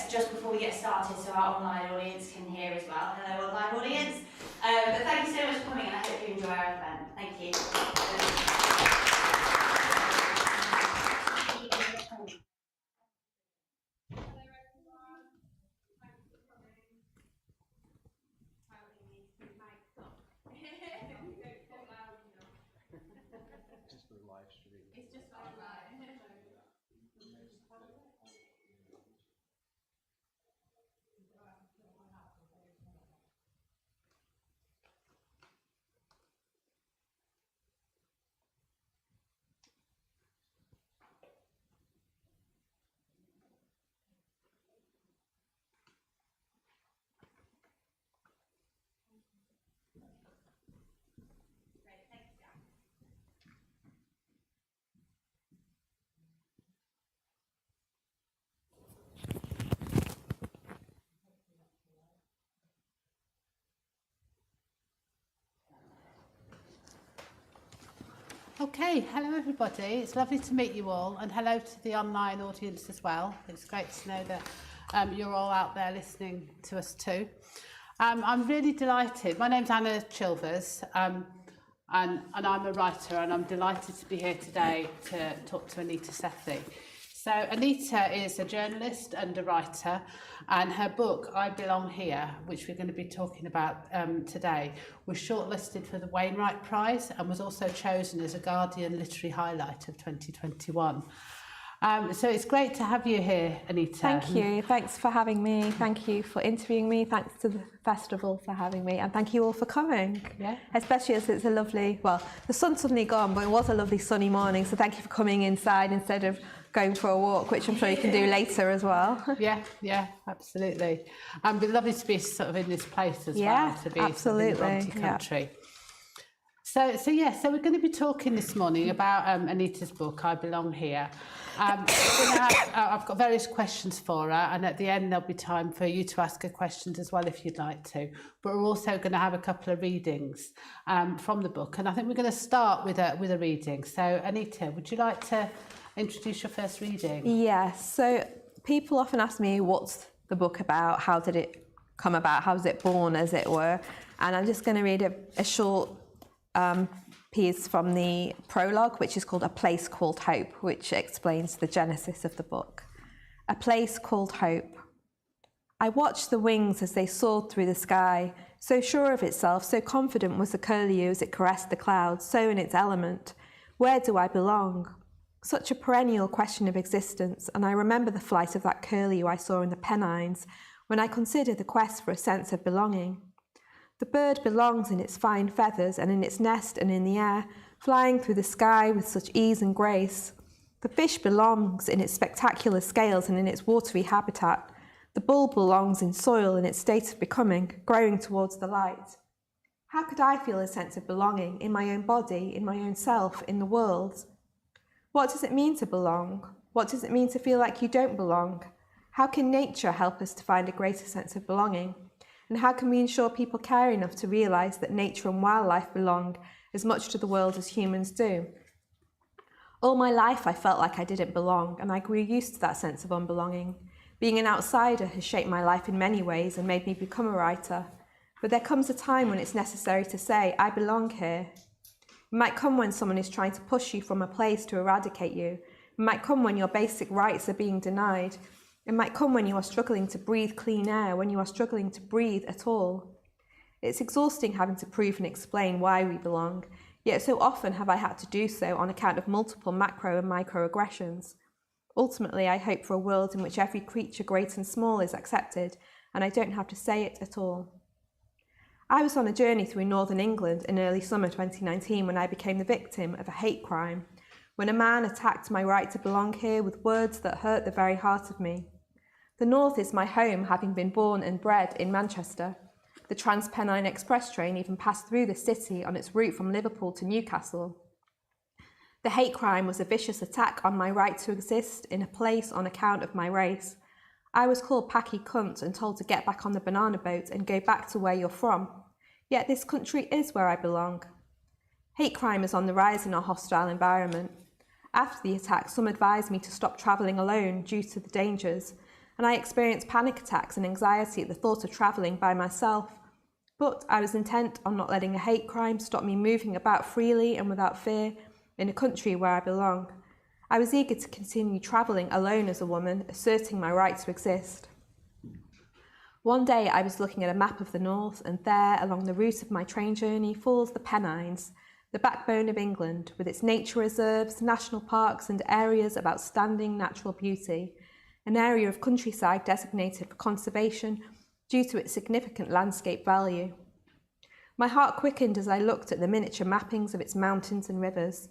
Just before we get started, so our online audience can hear as well. Hello, online audience. But thank you so much for coming, and I hope you enjoy our event. Thank you. Just for the live stream. It's just online. Okay, hello everybody. It's lovely to meet you all, and hello to the online audience as well. It's great to know that you're all out there listening to us too. I'm really delighted. My name's Anna Chilvers, and I'm a writer, and I'm delighted to be here today to talk to Anita Sethi. So Anita is a journalist and a writer, and her book, I Belong Here, which we're going to be talking about today, was shortlisted for the Wainwright Prize and was also chosen as a Guardian Literary Highlight of 2021. So it's great to have you here, Anita. Thank you. Thanks for having me. Thank you for interviewing me. Thanks to the festival for having me. And thank you all for coming. Yeah. Especially as it's a lovely, well, the sun's suddenly gone, but it was a lovely sunny morning. So thank you for coming inside instead of going for a walk, which I'm sure you can do later as well. Yeah, absolutely. It'd be lovely to be sort of in this place as Yeah, well, to be absolutely. sort of in the Brontë country. So we're going to be talking this morning about Anita's book, I Belong Here. I've got various questions for her, and at the end there'll be time for you to ask her questions as well if you'd like to. But we're also going to have a couple of readings from the book, and I think we're going to start with a reading. So Anita, would you like to introduce your first reading? Yes. So people often ask me, what's the book about? How did it come about? How was it born, as it were? And I'm just going to read a short piece from the prologue, which is called A Place Called Hope, which explains the genesis of the book. A place called hope. I watched the wings as they soared through the sky, so sure of itself, so confident was the curlew as it caressed the clouds, so in its element. Where do I belong? Such a perennial question of existence, and I remember the flight of that curlew I saw in the Pennines when I consider the quest for a sense of belonging. The bird belongs in its fine feathers and in its nest and in the air, flying through the sky with such ease and grace. The fish belongs in its spectacular scales and in its watery habitat. The bull belongs in soil in its state of becoming, growing towards the light. How could I feel a sense of belonging in my own body, in my own self, in the world? What does it mean to belong? What does it mean to feel like you don't belong? How can nature help us to find a greater sense of belonging? And how can we ensure people care enough to realise that nature and wildlife belong as much to the world as humans do? All my life I felt like I didn't belong, and I grew used to that sense of unbelonging. Being an outsider has shaped my life in many ways and made me become a writer. But there comes a time when it's necessary to say, I belong here. It might come when someone is trying to push you from a place to eradicate you. It might come when your basic rights are being denied. It might come when you are struggling to breathe clean air, when you are struggling to breathe at all. It's exhausting having to prove and explain why we belong, yet so often have I had to do so on account of multiple macro and microaggressions. Ultimately, I hope for a world in which every creature, great and small, is accepted, and I don't have to say it at all. I was on a journey through northern England in early summer 2019 when I became the victim of a hate crime, when a man attacked my right to belong here with words that hurt the very heart of me. The North is my home, having been born and bred in Manchester. The Trans-Pennine Express train even passed through the city on its route from Liverpool to Newcastle. The hate crime was a vicious attack on my right to exist in a place on account of my race. I was called Packy Cunt and told to get back on the banana boat and go back to where you're from. Yet this country is where I belong. Hate crime is on the rise in our hostile environment. After the attack, some advised me to stop travelling alone due to the dangers. and I experienced panic attacks and anxiety at the thought of travelling by myself. But I was intent on not letting a hate crime stop me moving about freely and without fear in a country where I belong. I was eager to continue travelling alone as a woman, asserting my right to exist. One day I was looking at a map of the north, and there, along the route of my train journey, falls the Pennines, the backbone of England, with its nature reserves, national parks and areas of outstanding natural beauty, an area of countryside designated for conservation due to its significant landscape value. My heart quickened as I looked at the miniature mappings of its mountains and rivers.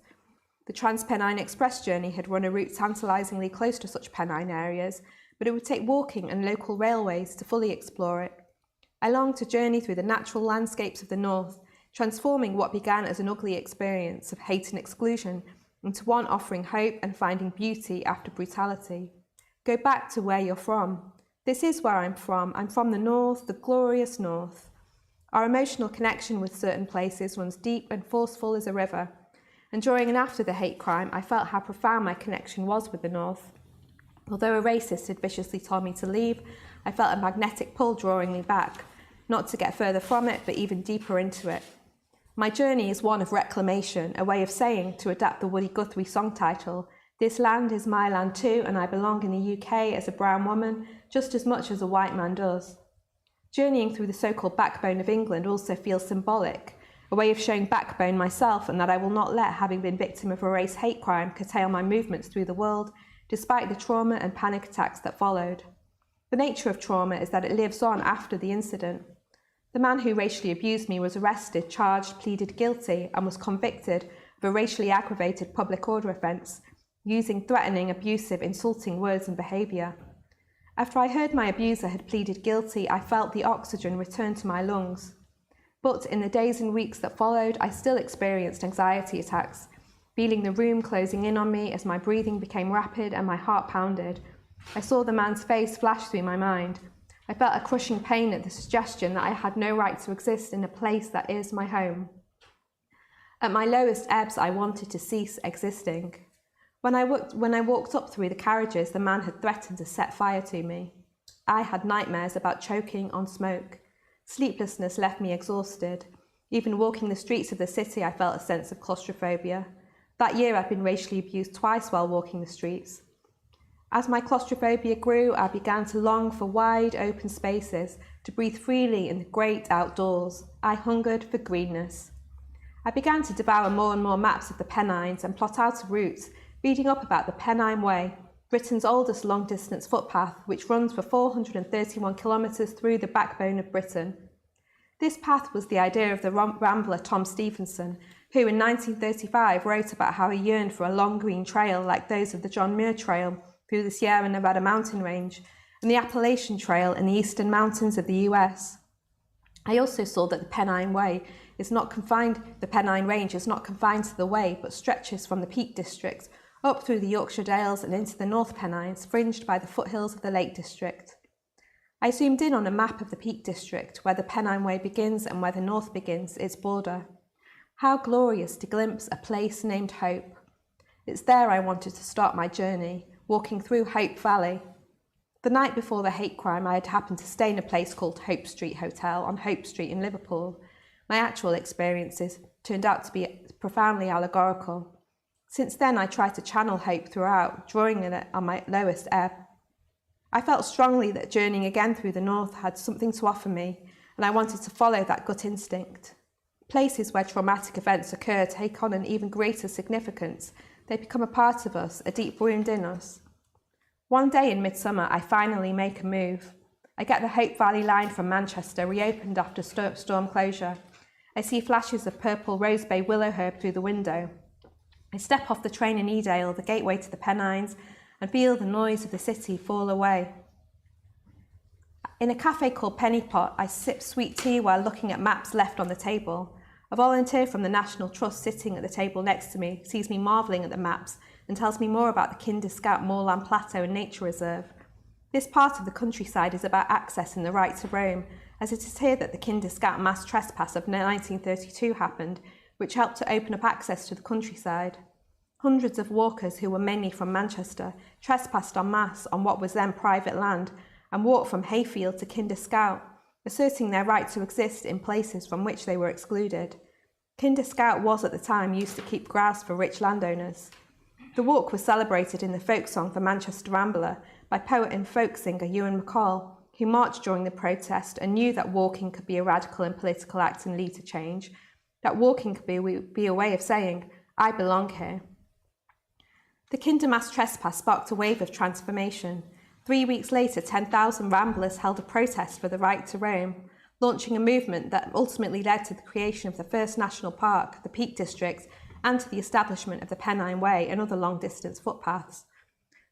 The Trans-Pennine Express journey had run a route tantalisingly close to such Pennine areas, but it would take walking and local railways to fully explore it. I longed to journey through the natural landscapes of the north, transforming what began as an ugly experience of hate and exclusion into one offering hope and finding beauty after brutality. Go back to where you're from. This is where I'm from. I'm from the north, the glorious north. Our emotional connection with certain places runs deep and forceful as a river. And during and after the hate crime, I felt how profound my connection was with the north. Although a racist had viciously told me to leave, I felt a magnetic pull drawing me back, not to get further from it, but even deeper into it. My journey is one of reclamation, a way of saying, to adapt the Woody Guthrie song title, "This land is my land too, and I belong in the UK as a brown woman, just as much as a white man does." Journeying through the so-called backbone of England also feels symbolic, a way of showing backbone myself, and that I will not let having been victim of a race hate crime curtail my movements through the world, despite the trauma and panic attacks that followed. The nature of trauma is that it lives on after the incident. The man who racially abused me was arrested, charged, pleaded guilty, and was convicted of a racially aggravated public order offence, using threatening, abusive, insulting words and behaviour. After I heard my abuser had pleaded guilty, I felt the oxygen return to my lungs. But in the days and weeks that followed, I still experienced anxiety attacks, feeling the room closing in on me as my breathing became rapid and my heart pounded. I saw the man's face flash through my mind. I felt a crushing pain at the suggestion that I had no right to exist in a place that is my home. At my lowest ebbs, I wanted to cease existing. When I walked up through the carriages, the man had threatened to set fire to me. I had nightmares about choking on smoke. Sleeplessness left me exhausted. Even walking the streets of the city, I felt a sense of claustrophobia. That year, I'd been racially abused twice while walking the streets. As my claustrophobia grew, I began to long for wide, open spaces, to breathe freely in the great outdoors. I hungered for greenness. I began to devour more and more maps of the Pennines and plot out a route, reading up about the Pennine Way, Britain's oldest long-distance footpath, which runs for 431 kilometres through the backbone of Britain. This path was the idea of the rambler Tom Stevenson, who in 1935 wrote about how he yearned for a long green trail like those of the John Muir Trail through the Sierra Nevada mountain range and the Appalachian Trail in the eastern mountains of the US. I also saw that the Pennine Range is not confined to the way, but stretches from the Peak District up through the Yorkshire Dales and into the North Pennines, fringed by the foothills of the Lake District. I zoomed in on a map of the Peak District, where the Pennine Way begins and where the North begins, its border. How glorious to glimpse a place named Hope. It's there I wanted to start my journey, walking through Hope Valley. The night before the hate crime, I had happened to stay in a place called Hope Street Hotel on Hope Street in Liverpool. My actual experiences turned out to be profoundly allegorical. Since then, I tried to channel hope throughout, drawing in it on my lowest ebb. I felt strongly that journeying again through the north had something to offer me, and I wanted to follow that gut instinct. Places where traumatic events occur take on an even greater significance. They become a part of us, a deep wound in us. One day in midsummer, I finally make a move. I get the Hope Valley line from Manchester reopened after storm closure. I see flashes of purple rose bay willow herb through the window. I step off the train in Edale, the gateway to the Pennines, and feel the noise of the city fall away. In a cafe called Penny Pot, I sip sweet tea while looking at maps left on the table. A volunteer from the National Trust sitting at the table next to me sees me marvelling at the maps and tells me more about the Kinder Scout Moorland Plateau and Nature Reserve. This part of the countryside is about access and the right to roam, as it is here that the Kinder Scout mass trespass of 1932 happened, which helped to open up access to the countryside. Hundreds of walkers, who were mainly from Manchester, trespassed en masse on what was then private land and walked from Hayfield to Kinder Scout, asserting their right to exist in places from which they were excluded. Kinder Scout was at the time used to keep grouse for rich landowners. The walk was celebrated in the folk song The Manchester Rambler by poet and folk singer Ewan MacColl, who marched during the protest and knew that walking could be a radical and political act and lead to change, that walking could be a way of saying, I belong here. The Kinder mass trespass sparked a wave of transformation. 3 weeks later, 10,000 ramblers held a protest for the right to roam, launching a movement that ultimately led to the creation of the first national park, the Peak District, and to the establishment of the Pennine Way and other long-distance footpaths.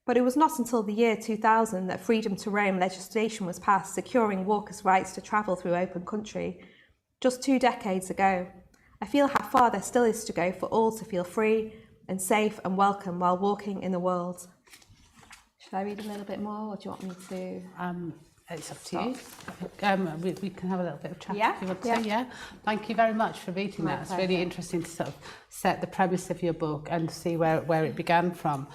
But it was not until the year 2000 that freedom to roam legislation was passed, securing walkers' rights to travel through open country. Just 2 decades ago, I feel how far there still is to go for all to feel free and safe and welcome while walking in the world. Should I read a little bit more, or do you want me to? It's up to you. We can have a little bit of chat Yeah, if you want yeah. to. Yeah. Thank you very much for reading My that. It's pleasure. really interesting to sort of set the premise of your book and see where it began from.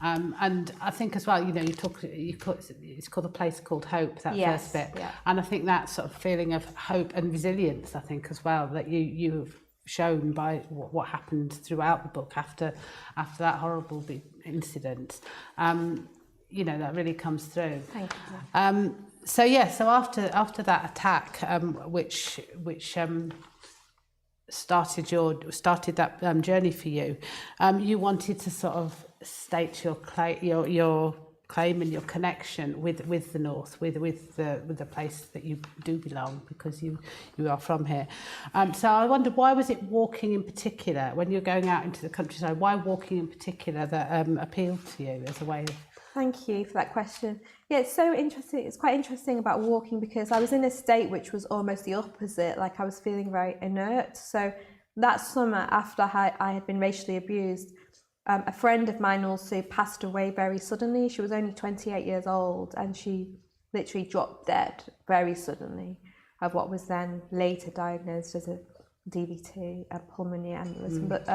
And I think as well, it's called A Place Called Hope, that Yes, first bit. yeah. And I think that sort of feeling of hope and resilience, I think as well, that you've shown by what happened throughout the book after that horrible incident. That really comes through. Thank you. So after that attack, which started that journey for you, you wanted to sort of state your claim and your connection with the North, with the place that you do belong, because you are from here. So I wonder, why was it walking in particular, when you're going out into the countryside, why walking in particular that appealed to you as a way of... Thank you for that question. Yeah, it's so interesting. It's quite interesting about walking, because I was in a state which was almost the opposite. Like, I was feeling very inert. So that summer, after I had been racially abused, a friend of mine also passed away very suddenly. She was only 28 years old, and she literally dropped dead very suddenly of what was then later diagnosed as a DVT, a pulmonary embolism. But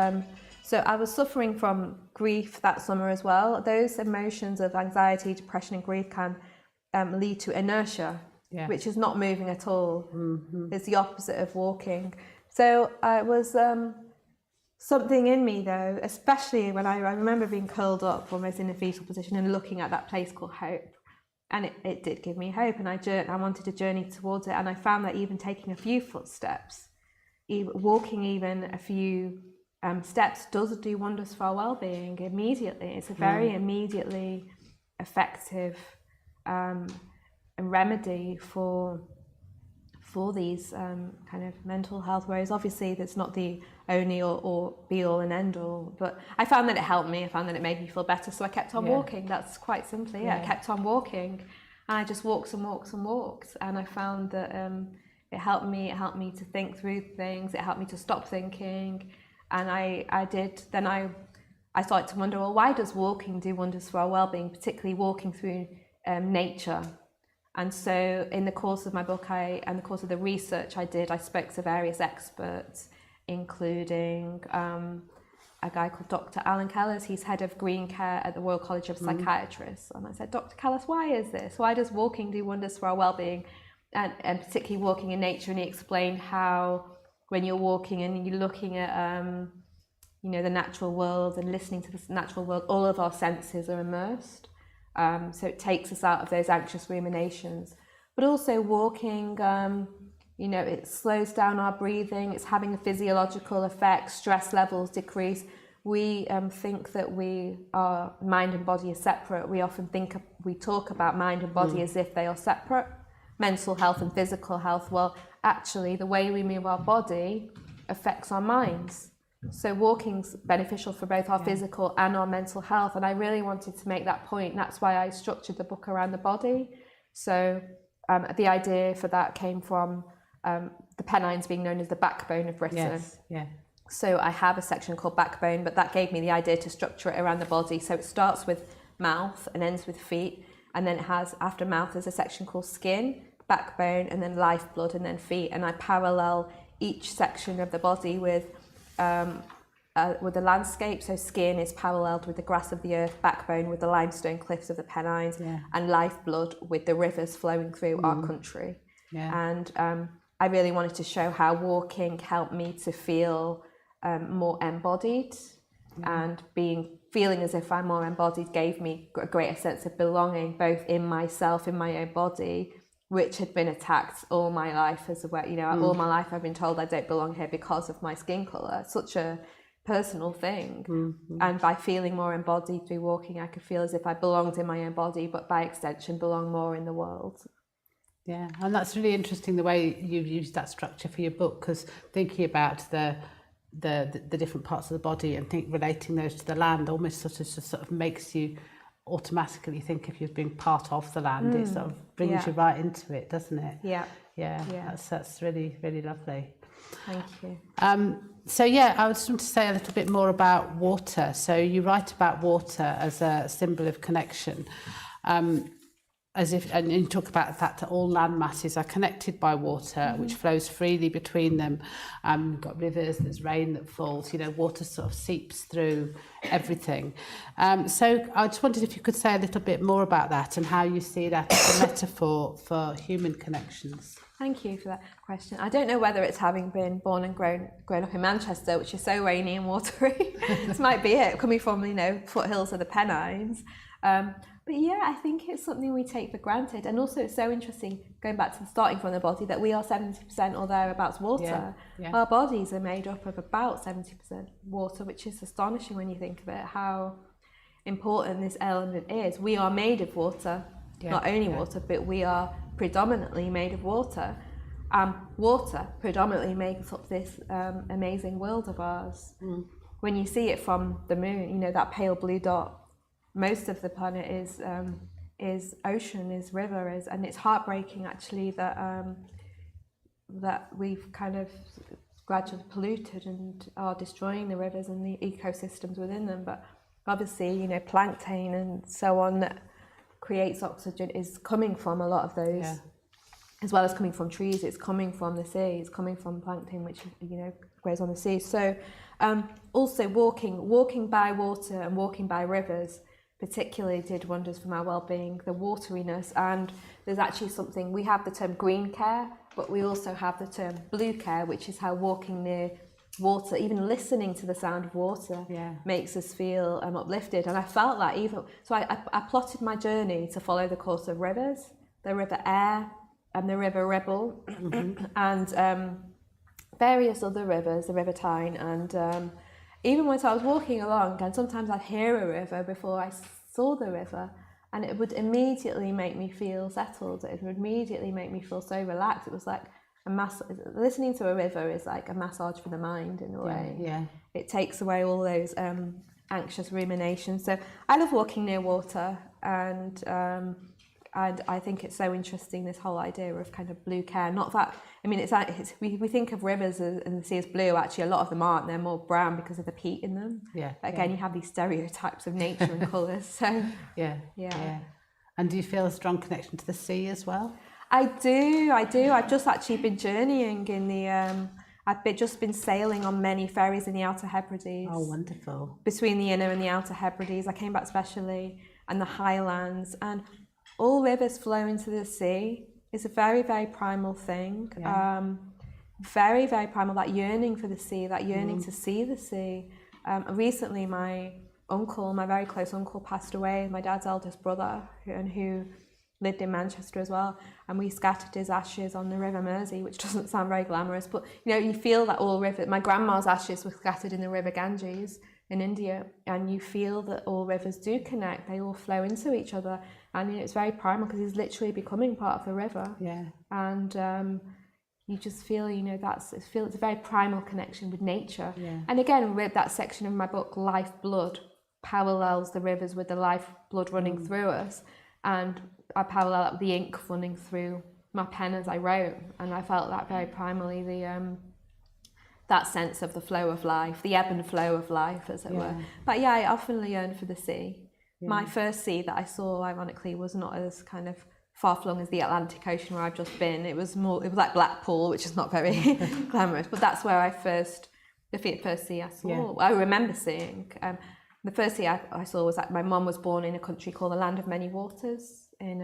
so I was suffering from grief that summer as well. Those emotions of anxiety, depression and grief can lead to inertia, which is not moving at all. Mm-hmm. It's the opposite of walking. So I was something in me, though, especially when I remember being curled up almost in a fetal position and looking at that place called Hope. And it did give me hope, and I wanted to journey towards it. And I found that even taking a few footsteps, walking even a few steps, does do wonders for our well-being immediately. It's a very immediately effective remedy for these kind of mental health worries. Obviously, that's not the only or be-all and end-all, but I found that it helped me. I found that it made me feel better, so I kept on walking. That's quite simply I kept on walking, and I just walked and walked and walked, and I found that it helped me to think through things. It helped me to stop thinking, and I started to wonder, well, why does walking do wonders for our well-being, particularly walking through nature? And so in the course of my book and the course of the research I did, I spoke to various experts, including a guy called Dr. Alan Kellers. He's head of green care at the Royal College of Psychiatrists. And I said, Dr. Kellers, why is this? Why does walking do wonders for our well-being, and particularly walking in nature? And he explained how when you're walking and you're looking at the natural world and listening to this natural world, all of our senses are immersed. So it takes us out of those anxious ruminations. But also walking, it slows down our breathing. It's having a physiological effect. Stress levels decrease. We think that our mind and body are separate. We often we talk about mind and body as if they are separate. Mental health and physical health. Well, actually, the way we move our body affects our minds. So walking's beneficial for both our physical and our mental health, and I really wanted to make that point. That's why I structured the book around the body. So the idea for that came from the Pennines being known as the backbone of Britain. Yes, yeah. So I have a section called backbone, but that gave me the idea to structure it around the body. So it starts with mouth and ends with feet, and then it has, after mouth, there's a section called skin, backbone, and then lifeblood, and then feet. And I parallel each section of the body with with the landscape. So skin is paralleled with the grass of the earth, backbone with the limestone cliffs of the Pennines, and lifeblood with the rivers flowing through our country. And I really wanted to show how walking helped me to feel more embodied, and feeling as if I'm more embodied gave me a greater sense of belonging, both in myself, in my own body, which had been attacked all my life as well. All my life I've been told I don't belong here because of my skin colour. Such a personal thing. And by feeling more embodied through walking, I could feel as if I belonged in my own body, but by extension belong more in the world. Yeah, and that's really interesting the way you've used that structure for your book, because thinking about the different parts of the body and relating those to the land almost sort of makes you automatically think if you're being part of the land. It sort of brings you right into it, doesn't it? Yeah. That's really, really lovely. Thank you. So I just want to say a little bit more about water. So you write about water as a symbol of connection. And you talk about the fact that all land masses are connected by water, which flows freely between them. You've got rivers, there's rain that falls, water sort of seeps through everything. So I just wondered if you could say a little bit more about that and how you see that as a metaphor for human connections. Thank you for that question. I don't know whether it's having been born and grown up in Manchester, which is so rainy and watery. This might be it, coming from, foothills of the Pennines. But I think it's something we take for granted. And also it's so interesting, going back to starting from the body, that we are 70% or thereabouts water. Our bodies are made up of about 70% water, which is astonishing when you think of it, how important this element is. We are made of water, not only water, but we are predominantly made of water. Water predominantly makes up this amazing world of ours. When you see it from the moon, that pale blue dot, most of the planet is ocean, is river, and it's heartbreaking actually that we've kind of gradually polluted and are destroying the rivers and the ecosystems within them. But obviously, plankton and so on that creates oxygen is coming from a lot of those, as well as coming from trees. It's coming from the sea. It's coming from plankton, which grows on the sea. So also walking by water and walking by rivers particularly did wonders for my well-being, the wateriness. And there's actually something, we have the term green care, but we also have the term blue care, which is how walking near water, even listening to the sound of water, makes us feel uplifted. And I felt that I plotted my journey to follow the course of rivers, the River Aire and the River Ribble, and various other rivers, the River Tyne. And even when I was walking along, and sometimes I'd hear a river before I saw the river, and it would immediately make me feel settled. It would immediately make me feel so relaxed. It was like listening to a river is like a massage for the mind in a way. It takes away all those anxious ruminations. So I love walking near water, and I think it's so interesting, this whole idea of kind of blue care. Not that, we think of rivers and the sea as blue. Actually, a lot of them aren't. They're more brown because of the peat in them. But again, you have these stereotypes of nature and colours. So yeah. And do you feel a strong connection to the sea as well? I do. I've just actually been journeying in the. I've just been sailing on many ferries in the Outer Hebrides. Oh, wonderful! Between the Inner and the Outer Hebrides, I came back specially, and the Highlands, and all rivers flow into the sea. It's a very, very primal thing. Very, very primal, that yearning for the sea, that yearning to see the sea. Recently, my very close uncle, passed away, my dad's eldest brother, who lived in Manchester as well, and we scattered his ashes on the River Mersey, which doesn't sound very glamorous, but you feel that all river. My grandma's ashes were scattered in the River Ganges in India, and you feel that all rivers do connect. They all flow into each other, and it's very primal because he's literally becoming part of the river. And you just feel, it's a very primal connection with nature. And again, with that section of my book, Lifeblood, parallels the rivers with the lifeblood running through us, and I parallel that with the ink running through my pen as I wrote, and I felt that very primally, that sense of the flow of life, the ebb and flow of life, as it were. But I often yearn for the sea. My first sea that I saw, ironically, was not as kind of far-flung as the Atlantic Ocean where I've just been. It was like Blackpool, which is not very glamorous, but that's where I first the first sea I saw. Yeah. I remember seeing. The first sea I saw was that my mum was born in a country called the Land of Many Waters in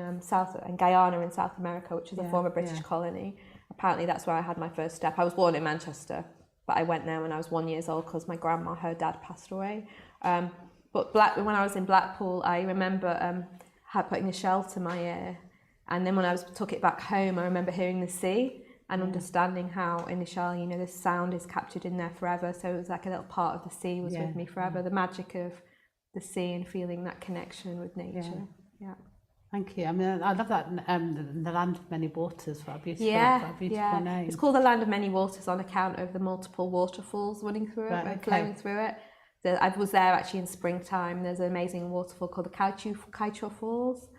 Guyana in South America, which is a former British colony. Apparently, that's where I had my first step. I was born in Manchester, but I went there when I was 1 year old because my grandma, her dad, passed away. But when I was in Blackpool, I remember putting a shell to my ear, and then when I took it back home, I remember hearing the sea and understanding how in the shell, you know, this sound is captured in there forever. So it was like a little part of the sea was with me forever. The magic of the sea and feeling that connection with nature. Yeah. Thank you. I mean, I love that, the Land of Many Waters. What a beautiful, name. It's called the Land of Many Waters on account of the multiple waterfalls running through it and flowing through it. I was there actually in springtime. There's an amazing waterfall called the Kaicho Falls.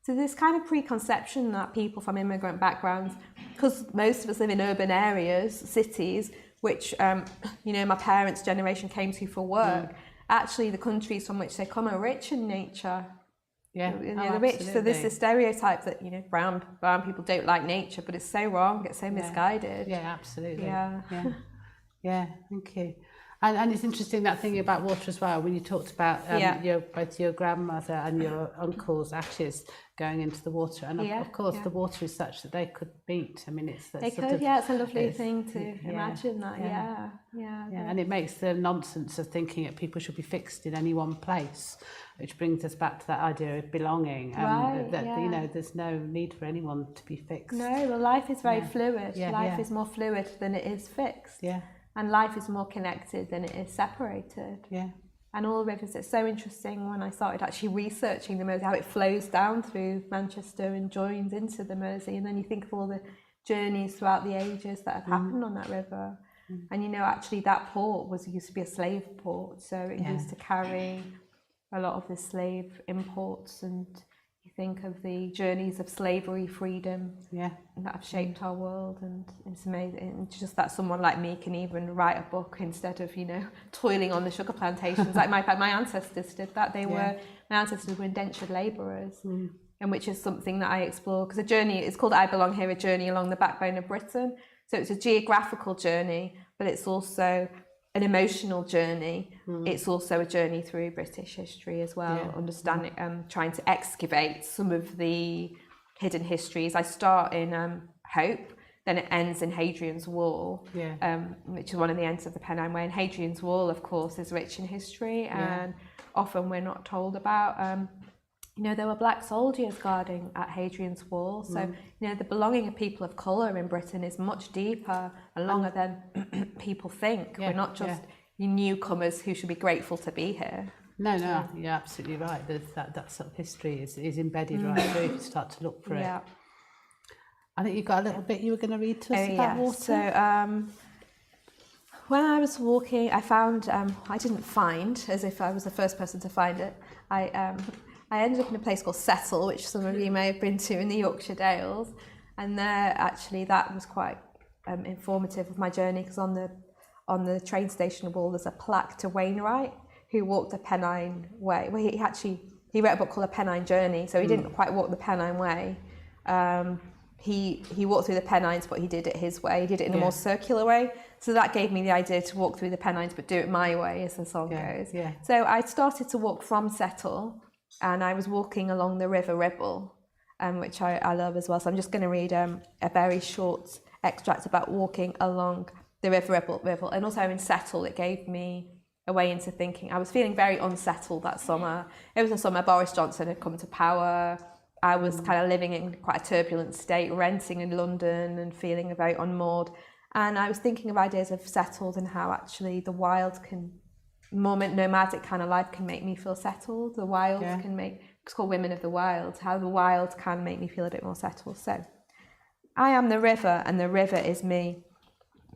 So this kind of preconception that people from immigrant backgrounds, because most of us live in urban areas, cities, which, you know, my parents' generation came to for work, actually the countries from which they come are rich in nature. Yeah, you know, they're rich. So there's this stereotype that, you know, brown people don't like nature, but it's so wrong, it's so misguided. Yeah, absolutely. Yeah. Thank you. And it's interesting that thing about water as well, when you talked about both your grandmother and your uncle's ashes going into the water. And of course, the water is such that they could beat. I mean, it's it's a lovely thing to imagine that. And it makes the nonsense of thinking that people should be fixed in any one place, which brings us back to that idea of belonging. You know, there's no need for anyone to be fixed. No, well, life is very fluid. Life is more fluid than it is fixed. Yeah. And life is more connected than it is separated. Yeah. And all rivers, it's so interesting when I started actually researching the Mersey, how it flows down through Manchester and joins into the Mersey. And then you think of all the journeys throughout the ages that have happened on that river. And you know, actually that port used to be a slave port. So it used to carry a lot of the slave imports, and you think of the journeys of slavery, freedom that have shaped our world, and it's amazing. And just that someone like me can even write a book instead of, you know, toiling on the sugar plantations. Like my ancestors did that. My ancestors were indentured labourers, and which is something that I explore, because it's called I Belong Here, a journey along the backbone of Britain. So it's a geographical journey, but it's also an emotional journey. It's also a journey through British history as well, understanding, trying to excavate some of the hidden histories. I start in Hope, then it ends in Hadrian's Wall, which is one of the ends of the Pennine Way. And Hadrian's Wall, of course, is rich in history, and often we're not told about. You know, there were black soldiers guarding at Hadrian's Wall. So, you know, the belonging of people of colour in Britain is much deeper and longer than people think. We're not just newcomers who should be grateful to be here. No, you're absolutely right. There's that sort of history is embedded right through if you start to look for it. I think you've got a little bit you were going to read to us about water. So, when I was walking, I found, I didn't find, as if I was the first person to find it, I ended up in a place called Settle, which some of you may have been to in the Yorkshire Dales, and there actually that was quite informative of my journey, because on the train station wall there's a plaque to Wainwright, who walked the Pennine Way. Well, he wrote a book called A Pennine Journey, so he didn't quite walk the Pennine Way. He walked through the Pennines, but he did it his way. He did it in a more circular way. So that gave me the idea to walk through the Pennines, but do it my way, as the song goes. So I started to walk from Settle, and I was walking along the River Ribble, which I love as well. So I'm just going to read a very short extract about walking along the River Ribble. And also in Settle, it gave me a way into thinking. I was feeling very unsettled that summer. It was a summer Boris Johnson had come to power. I was kind of living in quite a turbulent state, renting in London and feeling very unmoored. And I was thinking of ideas of settled and how actually the wild nomadic kind of life can make me feel settled. The wild can make, it's called Women of the Wild, how the wild can make me feel a bit more settled. So, I am the river and the river is me.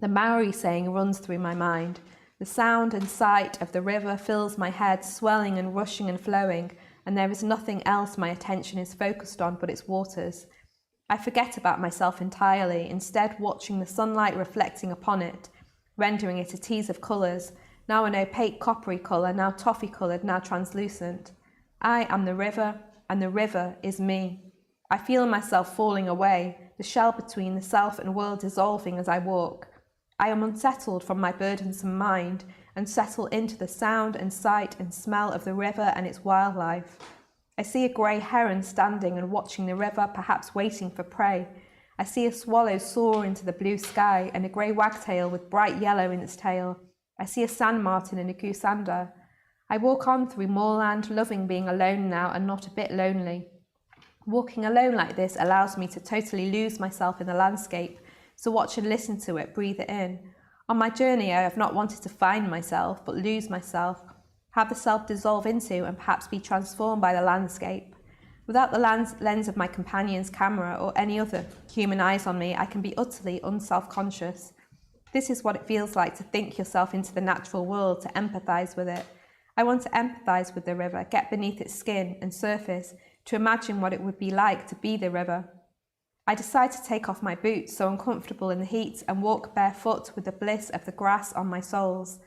The Maori saying runs through my mind. The sound and sight of the river fills my head, swelling and rushing and flowing, and there is nothing else my attention is focused on but its waters. I forget about myself entirely, instead watching the sunlight reflecting upon it, rendering it a tease of colours, now an opaque coppery colour, now toffee-coloured, now translucent. I am the river, and the river is me. I feel myself falling away, the shell between the self and world dissolving as I walk. I am unsettled from my burdensome mind and settle into the sound and sight and smell of the river and its wildlife. I see a grey heron standing and watching the river, perhaps waiting for prey. I see a swallow soar into the blue sky and a grey wagtail with bright yellow in its tail. I see a sand martin and a goosander. I walk on through moorland, loving being alone now and not a bit lonely. Walking alone like this allows me to totally lose myself in the landscape, so watch and listen to it, breathe it in. On my journey, I have not wanted to find myself, but lose myself, have the self dissolve into and perhaps be transformed by the landscape. Without the lens of my companion's camera or any other human eyes on me, I can be utterly unself-conscious. This is what it feels like to think yourself into the natural world, to empathise with it. I want to empathise with the river, get beneath its skin and surface, to imagine what it would be like to be the river. I decide to take off my boots, so uncomfortable in the heat, and walk barefoot with the bliss of the grass on my soles.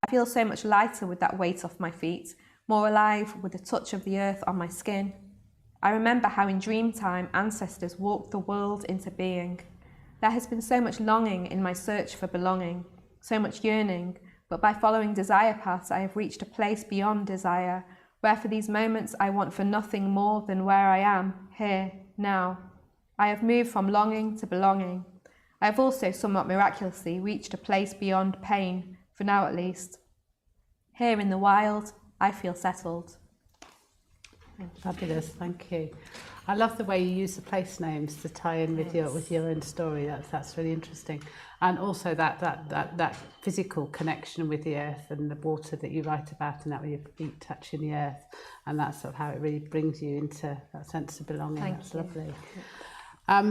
I feel so much lighter with that weight off my feet, more alive with the touch of the earth on my skin. I remember how in dream time ancestors walked the world into being. There has been so much longing in my search for belonging, so much yearning, but by following desire paths I have reached a place beyond desire, where for these moments I want for nothing more than where I am, here, now. I have moved from longing to belonging. I have also, somewhat miraculously, reached a place beyond pain, for now at least. Here in the wild, I feel settled. Fabulous, thank you. I love the way you use the place names to tie in with your own story. That's really interesting, and also that physical connection with the earth and the water that you write about, and that with your feet touching the earth, and that's sort of how it really brings you into that sense of belonging. That's lovely. I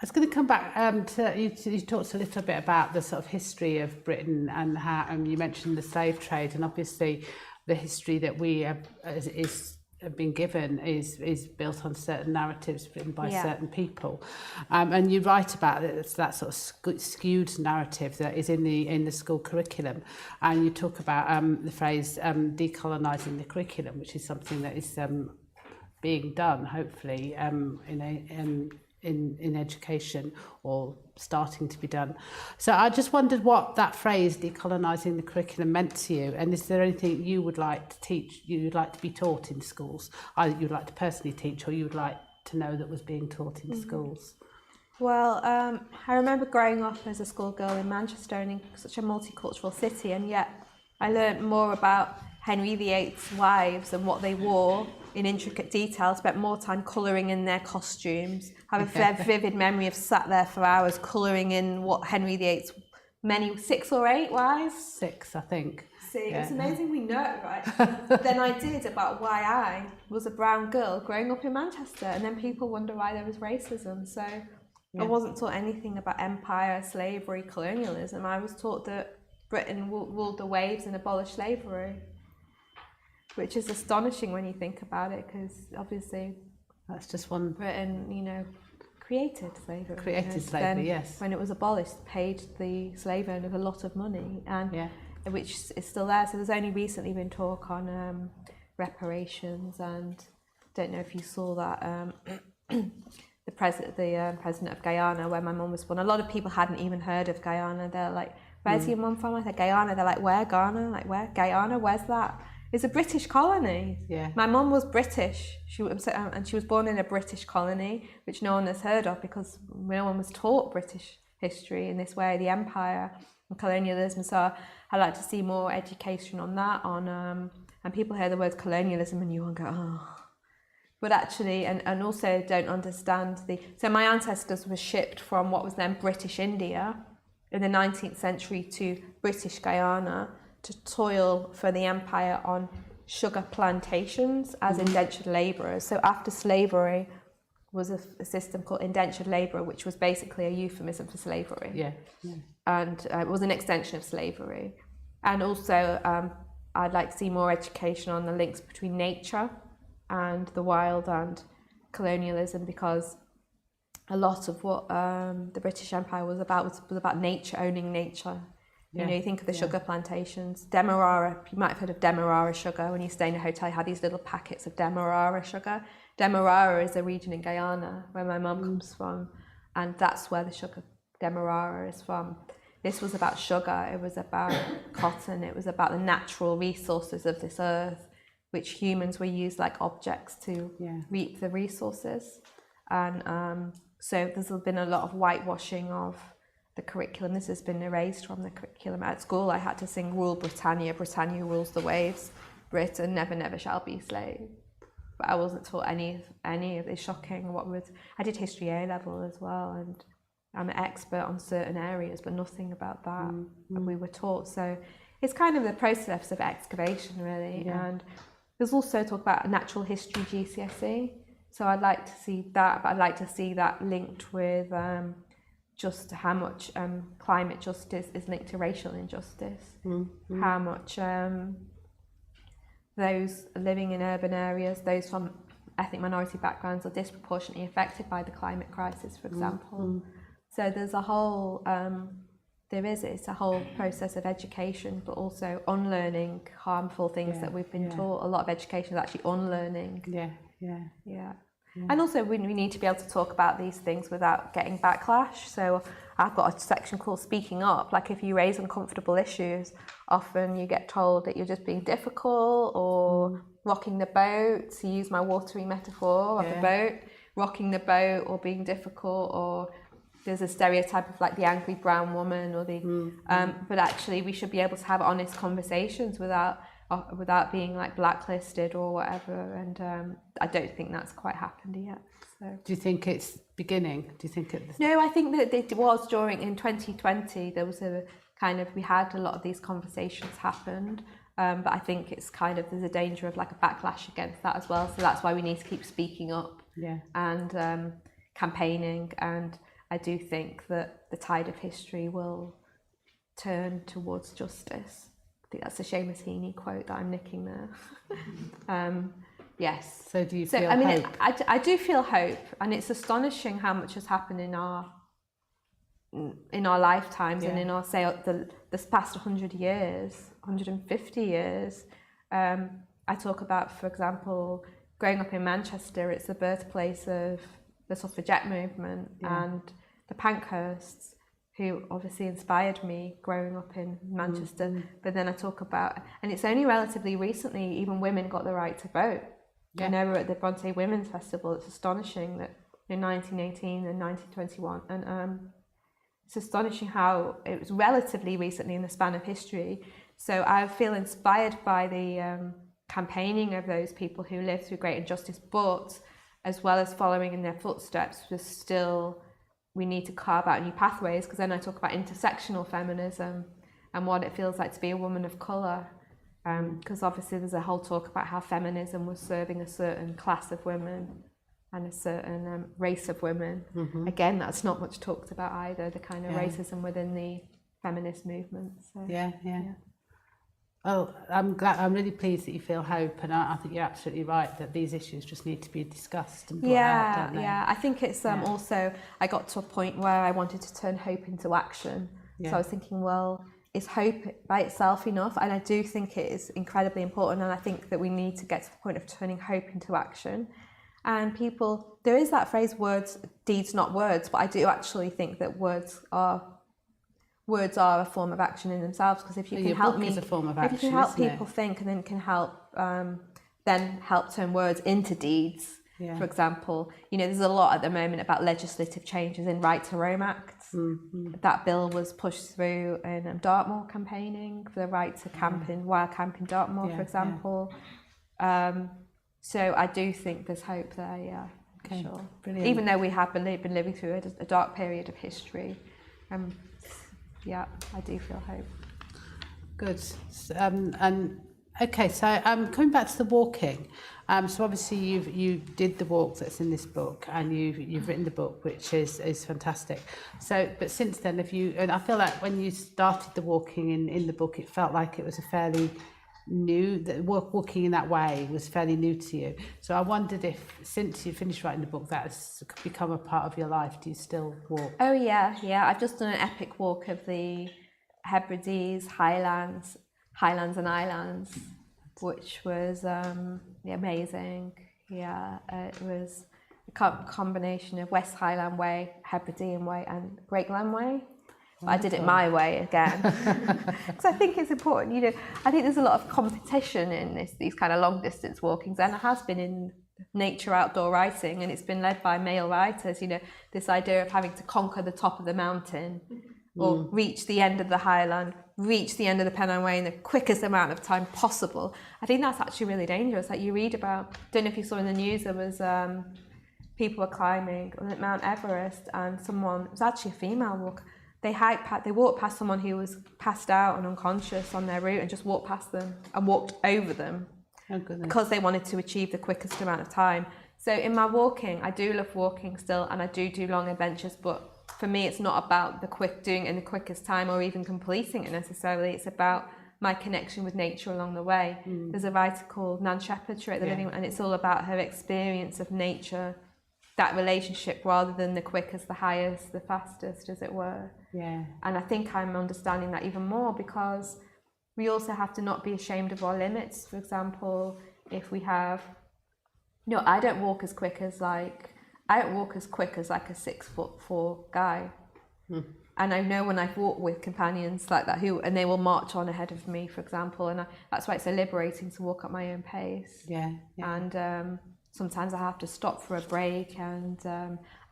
was going to come back to you talked a little bit about the sort of history of Britain and how you mentioned the slave trade, and obviously the history that we have been given is built on certain narratives written by certain people, and you write about it. It's that sort of skewed narrative that is in the school curriculum, and you talk about the phrase decolonising the curriculum, which is something that is being done, hopefully, in education, or starting to be done. So I just wondered what that phrase decolonising the curriculum meant to you, and is there anything you would like to teach, you would like to be taught in schools, either you'd like to personally teach or you would like to know that was being taught in schools? Well, I remember growing up as a schoolgirl in Manchester, and in such a multicultural city, and yet I learnt more about Henry VIII's wives and what they wore in intricate detail, spent more time colouring in their costumes. I have a vivid memory of sat there for hours colouring in what Henry VIII's many, 6 or 8 wives? 6, I think. See, it's amazing we know, right? Then I did about why I was a brown girl growing up in Manchester, and then people wonder why there was racism. So I wasn't taught anything about empire, slavery, colonialism. I was taught that Britain ruled the waves and abolished slavery, which is astonishing when you think about it, because obviously that's just one. Britain, created slavery. Then, yes. When it was abolished, paid the slave owners a lot of money, and which is still there. So there's only recently been talk on reparations, and I don't know if you saw that the president of Guyana, where my mum was born. A lot of people hadn't even heard of Guyana. They're like, "Where's your mum from?" I said, "Guyana." They're like, "Where Ghana? Like where? Guyana? Where's that?" It's a British colony. Yeah. My mum was British. And she was born in a British colony, which no one has heard of because no one was taught British history in this way, the empire and colonialism. So I'd like to see more education on that. And people hear the word colonialism and you want to go, oh. But actually, and also don't understand so my ancestors were shipped from what was then British India in the 19th century to British Guyana to toil for the empire on sugar plantations as indentured labourers. So after slavery was a system called indentured labour, which was basically a euphemism for slavery. Yeah. And it was an extension of slavery. And also I'd like to see more education on the links between nature and the wild and colonialism, because a lot of what the British Empire was about nature, owning nature. You think of the sugar plantations. Demerara, you might have heard of Demerara sugar. When you stay in a hotel, you have these little packets of Demerara sugar. Demerara is a region in Guyana where my mum comes from, and that's where the sugar Demerara is from. This was about sugar, it was about cotton, it was about the natural resources of this earth, which humans were used like objects to reap the resources. And so there's been a lot of whitewashing of the curriculum. This has been erased from the curriculum. At school, I had to sing Rule Britannia, Britannia rules the waves, Britain never, never shall be slave. But I wasn't taught any of this. Shocking. I did history A level as well, and I'm an expert on certain areas, but nothing about that we were taught. So it's kind of the process of excavation, really. And there's also talk about natural history GCSE. So I'd like to see that, but I'd like to see that linked with just how much climate justice is linked to racial injustice, how much those living in urban areas, those from ethnic minority backgrounds, are disproportionately affected by the climate crisis, for example. So there's a whole, it's a whole process of education, but also unlearning harmful things that we've been taught. A lot of education is actually unlearning. And also we need to be able to talk about these things without getting backlash. So I've got a section called Speaking Up. Like, if you raise uncomfortable issues, often you get told that you're just being difficult or rocking the boat, to use my watery metaphor of the boat, rocking the boat or being difficult, or there's a stereotype of like the angry brown woman or the but actually we should be able to have honest conversations without being like blacklisted or whatever, and I don't think that's quite happened yet. So do you think it's beginning? Do you think it's... No, I think that it was in 2020 there was we had a lot of these conversations happened, but I think it's there's a danger of like a backlash against that as well, so that's why we need to keep speaking up and campaigning, and I do think that the tide of history will turn towards justice. I think that's a Seamus Heaney quote that I'm nicking there. Yes. So do you feel hope? I do feel hope, and it's astonishing how much has happened in our lifetimes and in our, say, this past 100 years, 150 years. I talk about, for example, growing up in Manchester, it's the birthplace of the suffragette movement and the Pankhursts, who obviously inspired me growing up in Manchester. But then I talk about, and it's only relatively recently even women got the right to vote. I know we're at the Brontë Women's Festival. It's astonishing that in 1918 and 1921, and it's astonishing how it was relatively recently in the span of history. So I feel inspired by the campaigning of those people who lived through great injustice, but as well as following in their footsteps, we need to carve out new pathways, because then I talk about intersectional feminism and what it feels like to be a woman of colour. Because obviously there's a whole talk about how feminism was serving a certain class of women and a certain race of women. Again, that's not much talked about either, the kind of racism within the feminist movement. So, Oh, I'm really pleased that you feel hope, and I think you're absolutely right that these issues just need to be discussed and brought out, don't they? I think it's also, I got to a point where I wanted to turn hope into action. So I was thinking, well, is hope by itself enough? And I do think it is incredibly important, and I think that we need to get to the point of turning hope into action. And people, there is that phrase, words, deeds, not words, but I do actually think that words are a form of action in themselves, because if you can help me, is a form of action, if you can help people think, and then can help turn words into deeds. For example, there's a lot at the moment about legislative changes in Right to Roam Act. That bill was pushed through in Dartmoor campaigning for the right to camp in wild camp in Dartmoor, for example. So I do think there's hope there. Okay, sure. Brilliant. Even though we have been living through a dark period of history, I do feel hope. Good. Okay, so coming back to the walking, so obviously you did the walk that's in this book, and you've written the book, which is fantastic. So, but since then, and I feel like when you started the walking in the book, it felt like it was a fairly new, that walking in that way was fairly new to you. So I wondered if, since you finished writing the book, that has become a part of your life. Do you still walk? Oh yeah. I've just done an epic walk of the Hebrides, Highlands and Islands, which was amazing. It was combination of West Highland Way, Hebridean Way and Great Glen Way. But I did it my way again because I think it's important. You know, I think there's a lot of competition in these kind of long distance walkings, and it has been in nature outdoor writing, and it's been led by male writers. You know, this idea of having to conquer the top of the mountain or reach the end of the Highland, reach the end of the Pennine Way in the quickest amount of time possible. I think that's actually really dangerous. Like you read about, don't know if you saw in the news, there was people were climbing on Mount Everest, and someone, it was actually a female walker. They walked past someone who was passed out and unconscious on their route and just walked past them and walked over them because they wanted to achieve the quickest amount of time. So in my walking, I do love walking still, and I do long adventures, but for me, it's not about doing it in the quickest time or even completing it necessarily. It's about my connection with nature along the way. There's a writer called Nan Shepherd, and it's all about her experience of nature, that relationship rather than the quickest, the highest, the fastest, as it were. Yeah. And I think I'm understanding that even more because we also have to not be ashamed of our limits. For example, if we have, I don't walk as quick as like a 6'4" guy. And I know when I've walked with companions like that and they will march on ahead of me, for example, and that's why it's so liberating to walk at my own pace. Yeah. And sometimes I have to stop for a break, and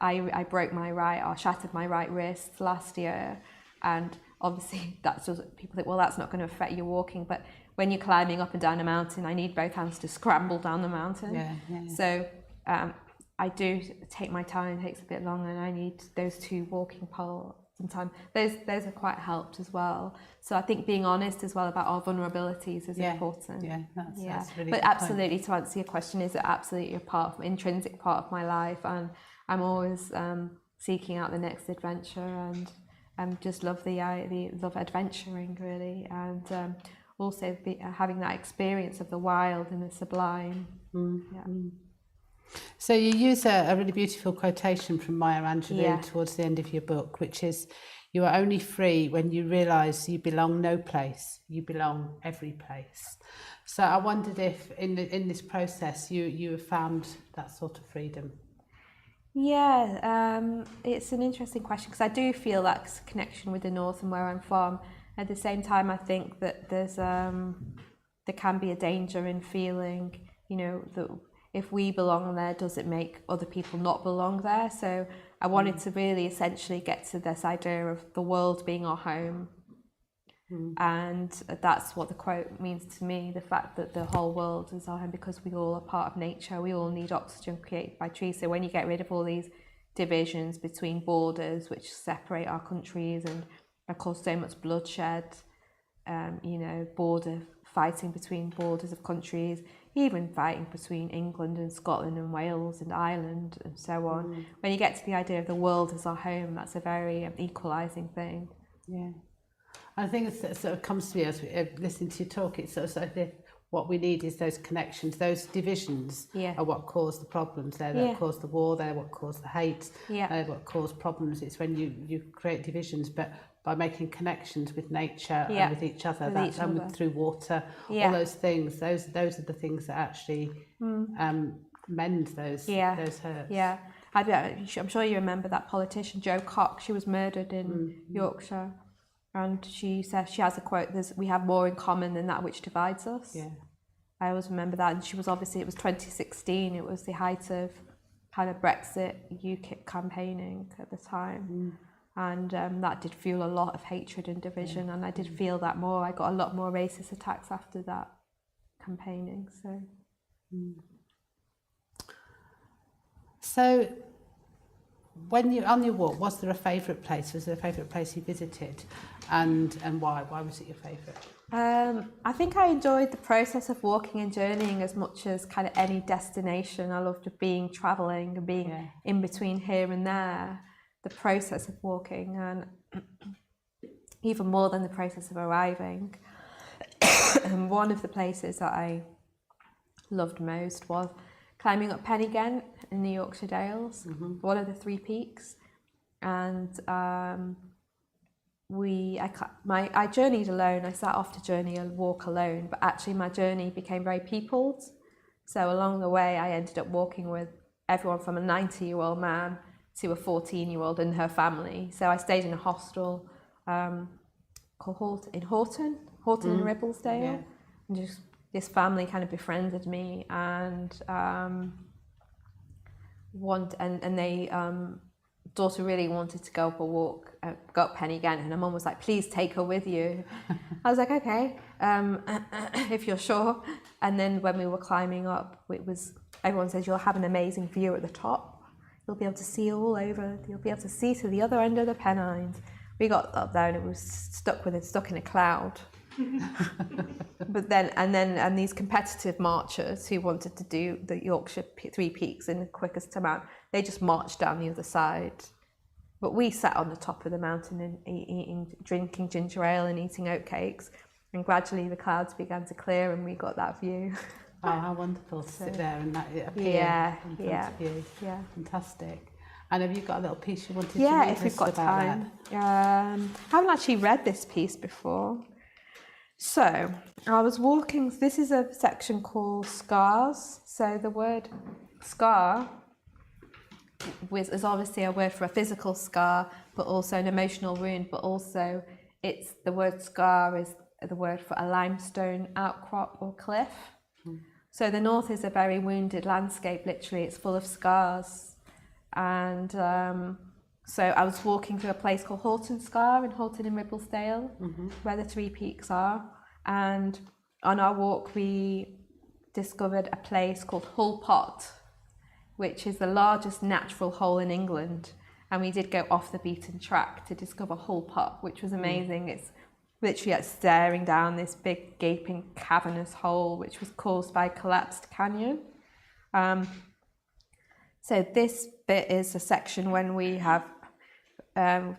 I shattered my right wrist last year, and obviously that's just, people think, well, that's not going to affect your walking, but when you're climbing up and down a mountain, I need both hands to scramble down the mountain. So I do take my time, it takes a bit longer, and I need those two walking poles sometimes. Those are quite helped as well. So I think being honest as well about our vulnerabilities is important. That's really but good absolutely point. To answer your question, is it absolutely intrinsic part of my life, and I'm always seeking out the next adventure, and just love love adventuring really, and also having that experience of the wild and the sublime. So you use a really beautiful quotation from Maya Angelou towards the end of your book, which is, "You are only free when you realise you belong no place, you belong every place." So I wondered if in this process you have found that sort of freedom. It's an interesting question because I do feel that connection with the north and where I'm from. At the same time, I think that there can be a danger in feeling, that if we belong there, does it make other people not belong there? So I wanted to really essentially get to this idea of the world being our home. And that's what the quote means to me, the fact that the whole world is our home, because we all are part of nature. We all need oxygen created by trees. So when you get rid of all these divisions between borders, which separate our countries and cause so much bloodshed, fighting between borders of countries, even fighting between England and Scotland and Wales and Ireland and so on. When you get to the idea of the world as our home, that's a very equalising thing. Yeah. I think it sort of comes to me as we listen to you talk, it's sort of like what we need is those connections, those divisions are what cause the problems. They're what cause the war, they're what cause the hate, what cause problems. It's when you create divisions, but by making connections with nature and with each other, through water, all those things, those are the things that actually mend those hurts. Yeah, I'm sure you remember that politician Jo Cox. She was murdered in Yorkshire, and she says, she has a quote: "We have more in common than that which divides us." Yeah, I always remember that. And she was obviously, it was 2016. It was the height of kind of Brexit UKIP campaigning at the time. And that did fuel a lot of hatred and division, and I did feel that more. I got a lot more racist attacks after that campaigning. So when you on your walk, was there a favourite place? Was there a favourite place you visited, and why? Why was it your favourite? I think I enjoyed the process of walking and journeying as much as kind of any destination. I loved travelling and being in between here and there. The process of walking, and even more than the process of arriving. And one of the places that I loved most was climbing up Pen-y-Ghent in the Yorkshire Dales, one of the 3 peaks. And I journeyed alone. I set off to journey and walk alone, but actually my journey became very peopled. So along the way, I ended up walking with everyone from a 90-year-old man to a 14-year-old and her family. So I stayed in a hostel called Horton in Ribblesdale. Yeah. And just this family kind of befriended me, and they daughter really wanted to go up a walk, go up Pen y Ghent, and her mum was like, please take her with you. I was like, okay, if you're sure. And then when we were climbing up, everyone says you'll have an amazing view at the top. You'll be able to see all over. You'll be able to see to the other end of the Pennines. We got up there and it was stuck in a cloud. And these competitive marchers who wanted to do the Yorkshire Three Peaks in the quickest amount, they just marched down the other side. But we sat on the top of the mountain and drinking ginger ale and eating oatcakes, and gradually the clouds began to clear and we got that view. Oh, how wonderful to sit there and that it appear in front of you. Yeah, fantastic. And have you got a little piece you wanted to read? Yeah, if we've got time. I haven't actually read this piece before. So, I was walking, this is a section called Scars. So the word scar is obviously a word for a physical scar, but also an emotional wound, but also the word scar is the word for a limestone outcrop or cliff. So the north is a very wounded landscape, literally, it's full of scars. And so I was walking through a place called Horton Scar in Ribblesdale, where the Three Peaks are. And on our walk, we discovered a place called Hull Pot, which is the largest natural hole in England. And we did go off the beaten track to discover Hull Pot, which was amazing. It's literally staring down this big, gaping, cavernous hole, which was caused by a collapsed canyon. So this bit is a section when we have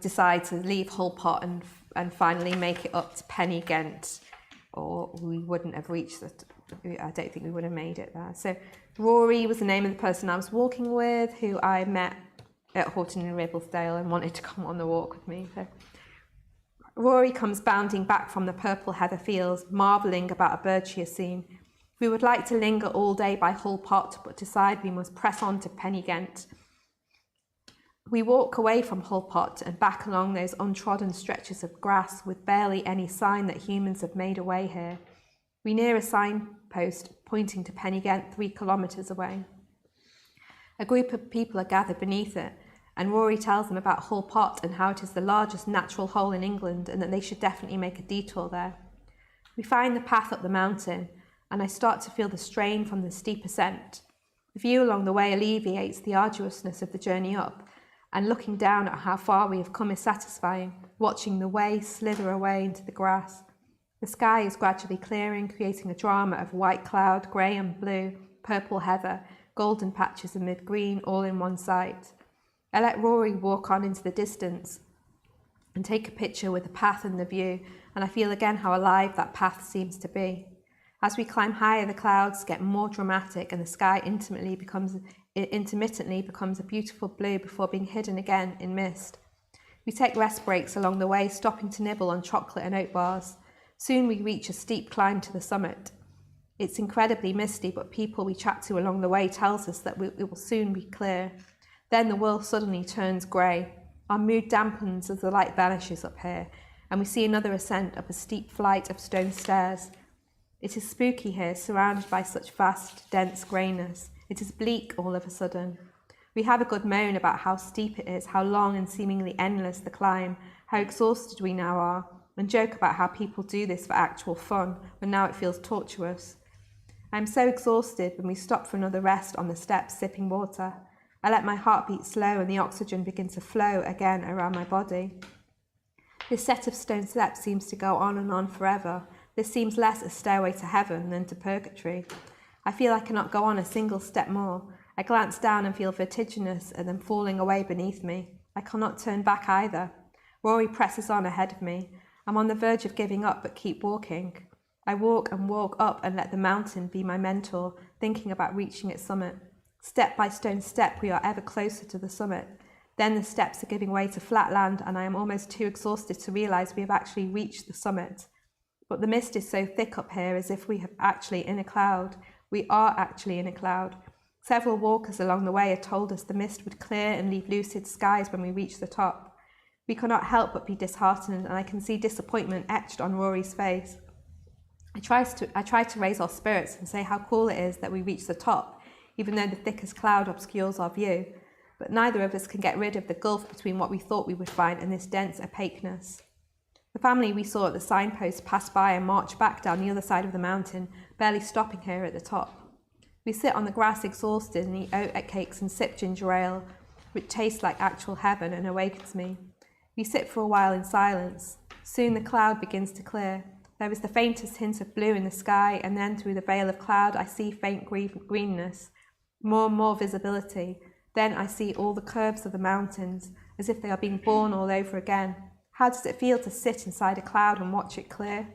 decided to leave Hull Pot and finally make it up to Pen y Ghent, or we wouldn't have reached it. I don't think we would have made it there. So Rory was the name of the person I was walking with, who I met at Horton in Ribblesdale and wanted to come on the walk with me. So Rory comes bounding back from the purple heather fields, marvelling about a bird she has seen. We would like to linger all day by Hull Pot, but decide we must press on to Pen y Ghent. We walk away from Hull Pot and back along those untrodden stretches of grass with barely any sign that humans have made a way here. We near a signpost pointing to Pen y Ghent 3 kilometres away. A group of people are gathered beneath it, and Rory tells them about Hull Pot and how it is the largest natural hole in England and that they should definitely make a detour there. We find the path up the mountain, and I start to feel the strain from the steep ascent. The view along the way alleviates the arduousness of the journey up, and looking down at how far we have come is satisfying, watching the way slither away into the grass. The sky is gradually clearing, creating a drama of white cloud, grey and blue, purple heather, golden patches amid green, all in one sight. I let Rory walk on into the distance and take a picture with the path and the view, and I feel again how alive that path seems to be. As we climb higher, the clouds get more dramatic and the sky intermittently becomes a beautiful blue before being hidden again in mist. We take rest breaks along the way, stopping to nibble on chocolate and oat bars. Soon we reach a steep climb to the summit. It's incredibly misty, but people we chat to along the way tells us that it will soon be clear. Then the world suddenly turns grey. Our mood dampens as the light vanishes up here, and we see another ascent up a steep flight of stone stairs. It is spooky here, surrounded by such vast, dense greyness. It is bleak all of a sudden. We have a good moan about how steep it is, how long and seemingly endless the climb, how exhausted we now are, and joke about how people do this for actual fun, when now it feels tortuous. I am so exhausted when we stop for another rest on the steps, sipping water. I let my heart beat slow and the oxygen begin to flow again around my body. This set of stone steps seems to go on and on forever. This seems less a stairway to heaven than to purgatory. I feel I cannot go on a single step more. I glance down and feel vertiginous and then falling away beneath me. I cannot turn back either. Rory presses on ahead of me. I'm on the verge of giving up, but keep walking. I walk and walk up and let the mountain be my mentor, thinking about reaching its summit. Step by stone step, we are ever closer to the summit. Then the steps are giving way to flat land, and I am almost too exhausted to realise we have actually reached the summit. But the mist is so thick up here, as if we are actually in a cloud. We are actually in a cloud. Several walkers along the way had told us the mist would clear and leave lucid skies when we reached the top. We could not help but be disheartened, and I can see disappointment etched on Rory's face. I tried to raise our spirits and say how cool it is that we reached the top, even though the thickest cloud obscures our view. But neither of us can get rid of the gulf between what we thought we would find and this dense opaqueness. The family we saw at the signpost passed by and marched back down the other side of the mountain, barely stopping here at the top. We sit on the grass exhausted and eat oat cakes and sip ginger ale, which tastes like actual heaven and awakens me. We sit for a while in silence. Soon the cloud begins to clear. There is the faintest hint of blue in the sky, and then through the veil of cloud I see faint greenness, more and more visibility. Then I see all the curves of the mountains, as if they are being born all over again. How does it feel to sit inside a cloud and watch it clear?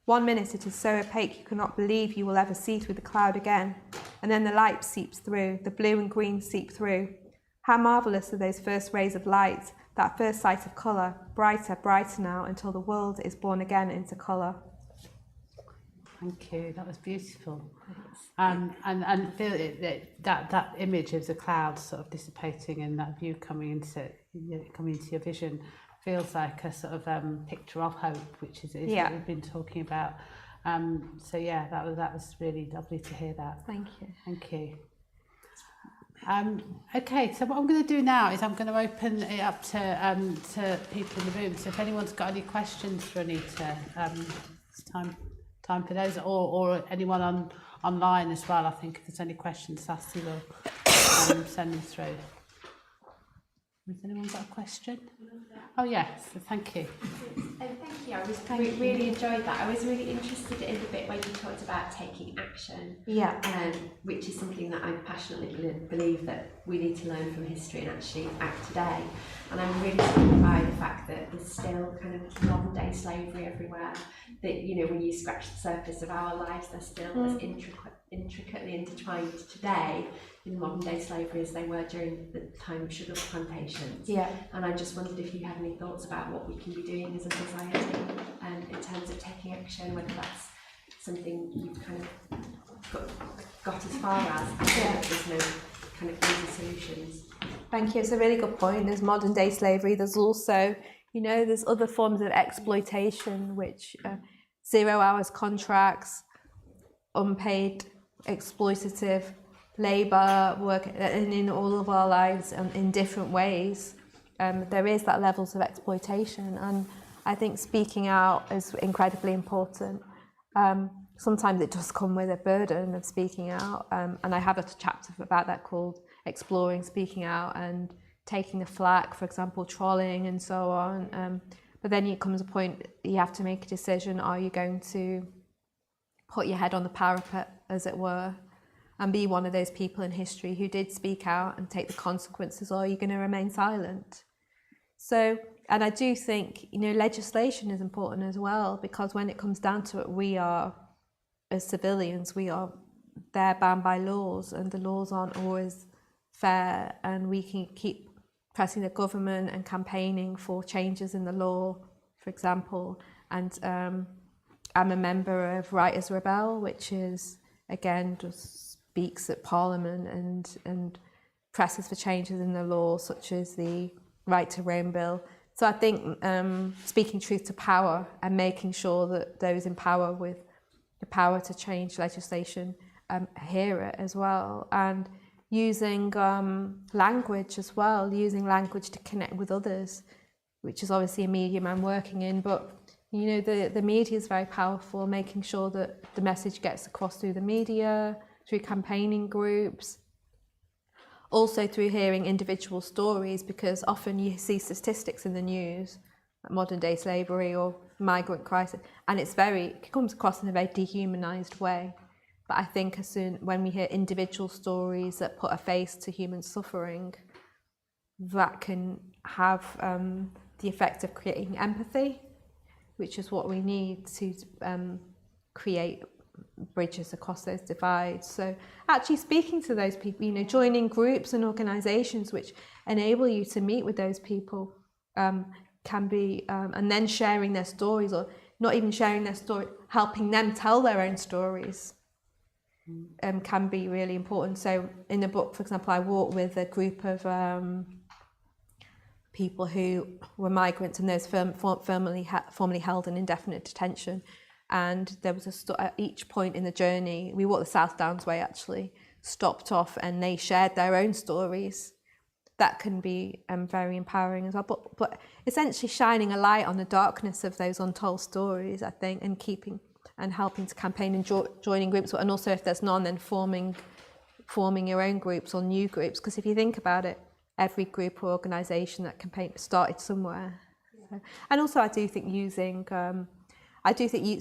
1 minute it is so opaque you cannot believe you will ever see through the cloud again, and then the light seeps through, the blue and green seep through. How marvellous are those first rays of light, that first sight of colour, brighter, brighter now, until the world is born again into colour. Thank you. That was beautiful. And feel it, that image of the clouds sort of dissipating and that view coming into your vision feels like a sort of picture of hope, which is what we've been talking about. So yeah, that was really lovely to hear that. Thank you. Thank you. Okay, so what I'm going to do now is I'm going to open it up to people in the room. So if anyone's got any questions for Anita, it's time for those, or anyone online as well. I think if there's any questions, Sassy will send them through. Has anyone got a question? Oh yes, thank you. Thank you. I really enjoyed that. I was really interested in the bit where you talked about taking action. Yeah. Which is something that I passionately believe that we need to learn from history and actually act today. And I'm really struck by the fact that there's still kind of modern day slavery everywhere. That, you know, when you scratch the surface of our lives, they're still as intricately intertwined today in modern day slavery as they were during the time of sugar plantations. Yeah. And I just wondered if you had any thoughts about what we can be doing as a society in terms of taking action, whether that's something you've kind of got as far as. I feel that there's no kind of easy solutions. Thank you. It's a really good point. There's modern day slavery. There's also, you know, there's other forms of exploitation, which 0 hours contracts, unpaid, exploitative labour work, and in all of our lives in different ways. There is that levels of exploitation, and I think speaking out is incredibly important. Sometimes it does come with a burden of speaking out, and I have a chapter about that called Exploring Speaking Out and taking the flak, for example, trolling and so on. But then it comes a point you have to make a decision. Are you going to put your head on the parapet, as it were, and be one of those people in history who did speak out and take the consequences, or are you going to remain silent? So, and I do think, you know, legislation is important as well, because when it comes down to it, we are, as civilians, we are there bound by laws, and the laws aren't always fair, and we can keep pressing the government and campaigning for changes in the law, for example. And I'm a member of Writers Rebel, which is, again, just speaks at Parliament and presses for changes in the law, such as the Right to Roam Bill. So I think speaking truth to power and making sure that those in power with the power to change legislation hear it as well, and using language as well, using language to connect with others, which is obviously a medium I'm working in, but you know, the media is very powerful, making sure that the message gets across through the media, through campaigning groups, also through hearing individual stories, because often you see statistics in the news, like modern day slavery or migrant crisis, and it comes across in a very dehumanized way. But I think when we hear individual stories that put a face to human suffering, that can have the effect of creating empathy, which is what we need to create bridges across those divides. So actually speaking to those people, you know, joining groups and organisations which enable you to meet with those people can be, and then sharing their stories, or not even sharing their story, helping them tell their own stories. can be really important. So in the book, for example, I walked with a group of people who were migrants, and those formerly held in indefinite detention. And there was at each point in the journey, we walked the South Downs Way actually, stopped off, and they shared their own stories. That can be very empowering as well. But essentially shining a light on the darkness of those untold stories, I think, and helping to campaign and joining groups, and also if there's none, then forming your own groups or new groups. Because if you think about it, every group or organisation that campaign started somewhere. So, and also I do think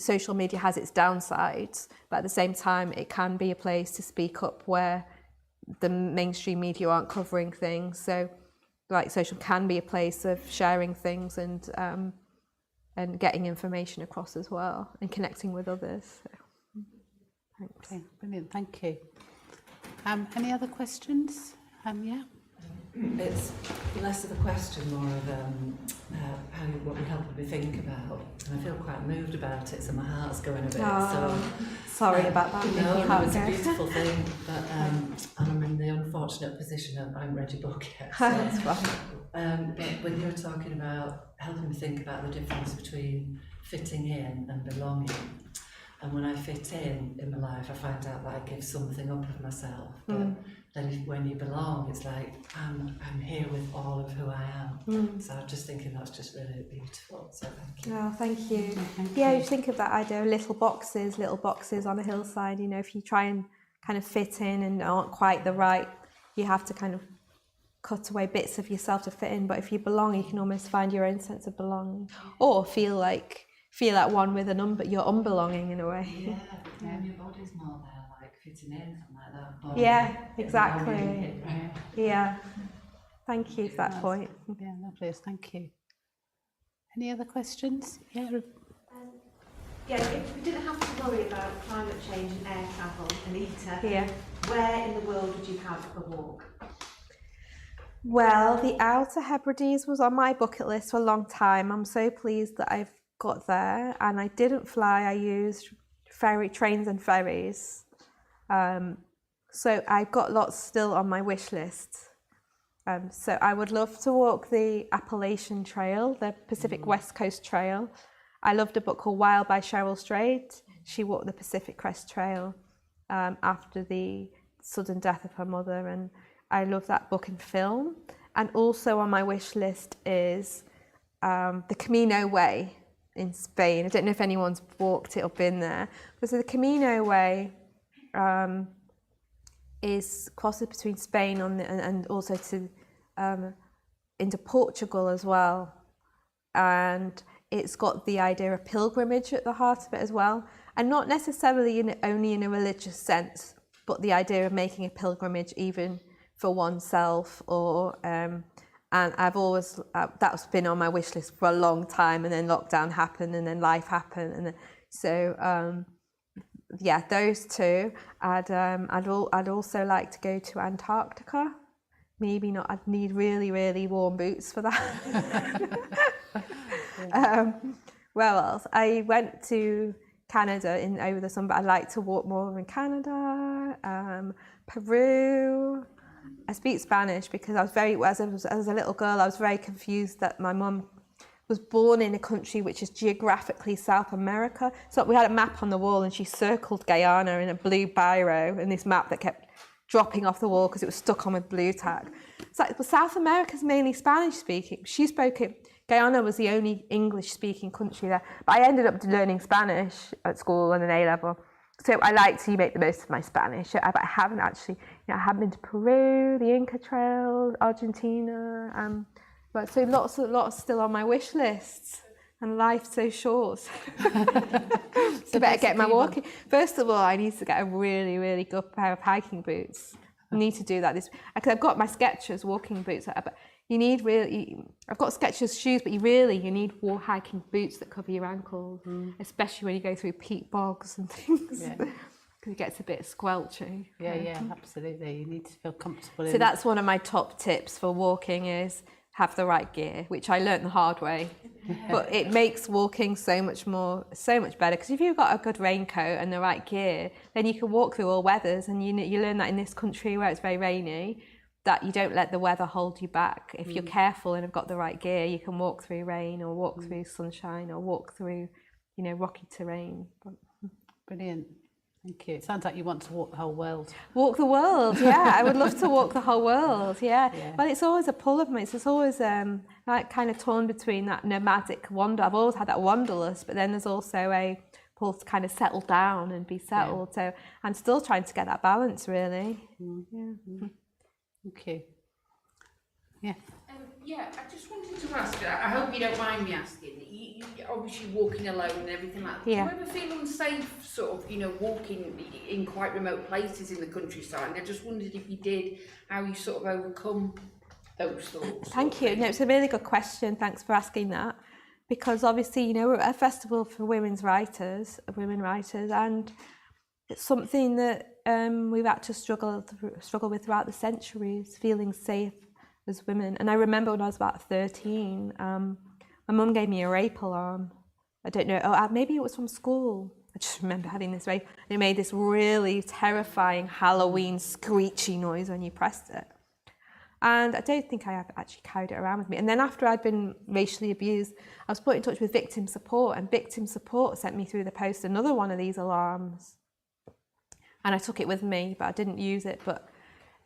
social media has its downsides, but at the same time it can be a place to speak up where the mainstream media aren't covering things. So like social can be a place of sharing things and getting information across as well, and connecting with others. So, thanks. Okay, brilliant, thank you. Any other questions? Yeah. It's less of a question, more of what you're helping me think about, and I feel quite moved about it, so my heart's going a bit. Sorry about that. No, it's a beautiful thing, but I'm in the unfortunate position of I haven't read your book yet. So, That's fine. but when you were talking about helping me think about the difference between fitting in and belonging, and when I fit in my life, I find out that I give something up of myself. But then when you belong, it's like I'm here with all of who I am. So I'm just thinking that's just really beautiful. So thank you. Oh, thank you. Yeah, you think of that idea of little boxes on a hillside. You know, if you try and kind of fit in and aren't quite the right, you have to kind of cut away bits of yourself to fit in. But if you belong, you can almost find your own sense of belonging, or feel at one with your unbelonging in a way. Yeah, your body's more there, like fitting in, something like that. Body, yeah, exactly. Yeah. Thank you for that point. Yeah, lovely, thank you. Any other questions? Yeah. If we didn't have to worry about climate change and air travel, Anita, where in the world would you have a walk? Well, the Outer Hebrides was on my bucket list for a long time. I'm so pleased that I've got there, and I didn't fly. I used trains and ferries. So I've got lots still on my wish list. So I would love to walk the Appalachian Trail, the Pacific West Coast Trail. I loved a book called Wild by Cheryl Strayed. She walked the Pacific Crest Trail after the sudden death of her mother, and I love that book and film. And also on my wish list is the Camino Way in Spain. I don't know if anyone's walked it or been there. But so the Camino Way crosses between Spain and also into Portugal as well. And it's got the idea of pilgrimage at the heart of it as well. And not necessarily only in a religious sense, but the idea of making a pilgrimage even for oneself, or and I've always that's been on my wish list for a long time, and then lockdown happened, and then life happened, and those two. I'd also like to go to Antarctica. Maybe not. I'd need really, really warm boots for that. Where else? I went to Canada over the summer, but I'd like to walk more in Canada. Peru. I speak Spanish because I was as a little girl, I was very confused that my mum was born in a country which is geographically South America. So we had a map on the wall, and she circled Guyana in a blue biro in this map that kept dropping off the wall because it was stuck on with blue tack. It's like, well, South America's mainly Spanish speaking. She spoke it. Guyana was the only English speaking country there. But I ended up learning Spanish at school and an A-level. So I like to make the most of my Spanish. But I haven't actually, I haven't been to Peru, the Inca Trail, Argentina. But so lots still on my wish list. And life's so short. So better get my walking. First of all, I need to get a really, really good pair of hiking boots. I need to do that because I've got my Skechers walking boots. But you need I've got Skechers shoes, but you need hiking boots that cover your ankles, especially when you go through peat bogs and things. Yeah. Because it gets a bit squelchy. Yeah, absolutely. You need to feel comfortable. So that's one of my top tips for walking is have the right gear, which I learnt the hard way. But it makes walking so much better, because if you've got a good raincoat and the right gear, then you can walk through all weathers. And you learn that in this country where it's very rainy, that you don't let the weather hold you back. If you're careful and have got the right gear, you can walk through rain or walk through sunshine or walk through, rocky terrain. Brilliant. Thank you. It sounds like you want to walk the whole world. Walk the world, yeah. I would love to walk the whole world, yeah. Well, it's always a pull of mine. It's always like kind of torn between that nomadic wander. I've always had that wanderlust, but then there's also a pull to kind of settle down and be settled. So I'm still trying to get that balance, really. Thank you. Yeah. I just wanted to ask, I hope you don't mind me asking, you obviously walking alone and everything like that, do you ever feel unsafe sort of, walking in quite remote places in the countryside? I just wondered if you did, how you sort of overcome those thoughts. Thank you. No, it's a really good question. Thanks for asking that. Because obviously, we're at a festival for women writers, and it's something that we've had to struggle with throughout the centuries, feeling safe as women. And I remember when I was about 13, my mum gave me a rape alarm. I don't know, maybe it was from school. I just remember having this rape. And it made this really terrifying Halloween screechy noise when you pressed it. And I don't think I have actually carried it around with me. And then after I'd been racially abused, I was put in touch with victim support, and victim support sent me through the post another one of these alarms. And I took it with me, but I didn't use it. But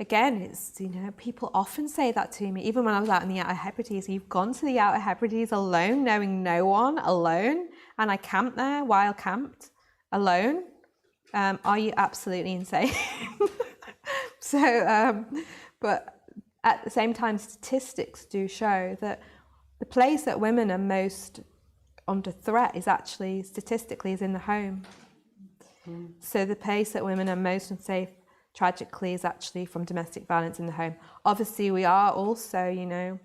again, it's, people often say that to me, even when I was out in the Outer Hebrides. You've gone to the Outer Hebrides alone, knowing no one, alone, and I camped there, wild camped, alone. Are you absolutely insane? But at the same time, statistics do show that the place that women are most under threat is actually, statistically, is in the home. So the place that women are most unsafe, tragically, is actually from domestic violence in the home. Obviously, we are also,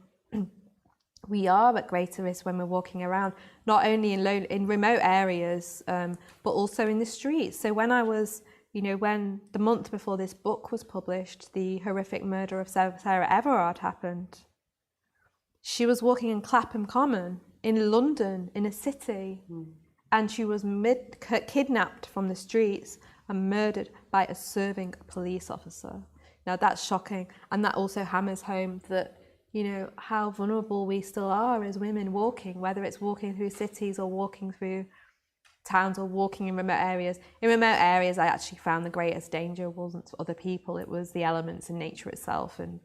we are at greater risk when we're walking around, not only in remote areas, but also in the streets. So when I was, when the month before this book was published, the horrific murder of Sarah Everard happened. She was walking in Clapham Common in London, in a city, and she was kidnapped from the streets and murdered by a serving police officer. Now that's shocking, and that also hammers home that, how vulnerable we still are as women walking, whether it's walking through cities or walking through towns or walking in remote areas. In remote areas, I actually found the greatest danger wasn't other people, it was the elements in nature itself and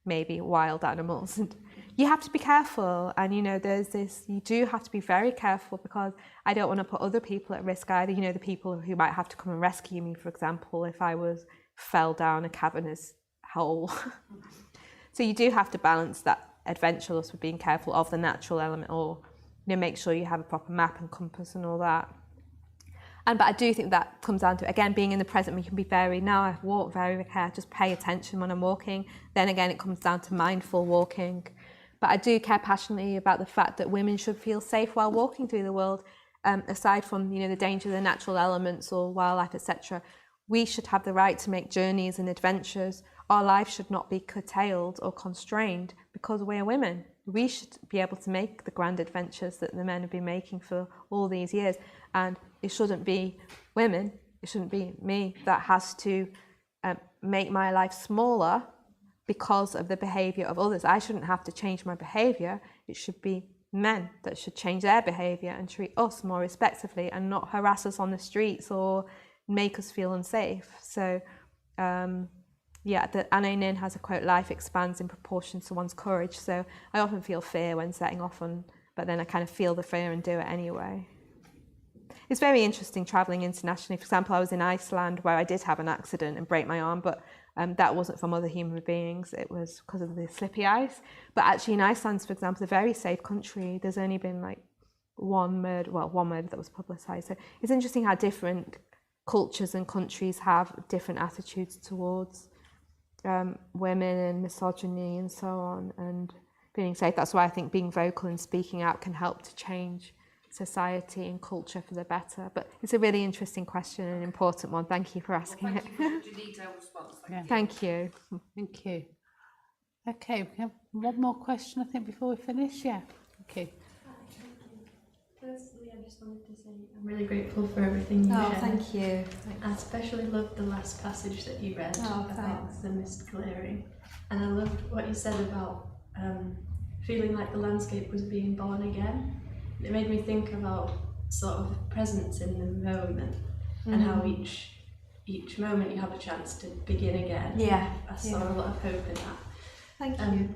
maybe wild animals. And you have to be careful, and there's this, you do have to be very careful, because I don't want to put other people at risk either, the people who might have to come and rescue me, for example, if I fell down a cavernous hole. So you do have to balance that adventurous with being careful of the natural element, or make sure you have a proper map and compass and all that. But I do think that comes down to, again, being in the present. We can be now I walk very careful, just pay attention when I'm walking. Then again, it comes down to mindful walking. But I do care passionately about the fact that women should feel safe while walking through the world. Aside from, the danger of the natural elements or wildlife, etc., we should have the right to make journeys and adventures. Our lives should not be curtailed or constrained because we're women. We should be able to make the grand adventures that the men have been making for all these years. And it shouldn't be women, it shouldn't be me that has to make my life smaller because of the behaviour of others. I shouldn't have to change my behaviour. It should be men that should change their behaviour and treat us more respectfully and not harass us on the streets or make us feel unsafe. So Anne Nin has a quote, life expands in proportion to one's courage. So I often feel fear when setting off but then I kind of feel the fear and do it anyway. It's very interesting travelling internationally. For example, I was in Iceland where I did have an accident and break my arm, but that wasn't from other human beings. It was because of the slippy ice. But actually in Iceland, for example, a very safe country. There's only been one murder that was publicised. So it's interesting how different cultures and countries have different attitudes towards women and misogyny and so on, and feeling safe. That's why I think being vocal and speaking out can help to change society and culture for the better. But it's a really interesting question and an important one. Thank you for asking it. Thank you for such a detailed response. Thank you. Thank you. Okay, we have one more question, I think, before we finish. Yeah. Okay. Firstly, I just wanted to say I'm really grateful for everything you shared. Thank you. I especially loved the last passage that you read about the mist clearing. And I loved what you said about feeling like the landscape was being born again. It made me think about sort of presence in the moment and how each moment you have a chance to begin again. Yeah. I saw a lot of hope in that. Thank you.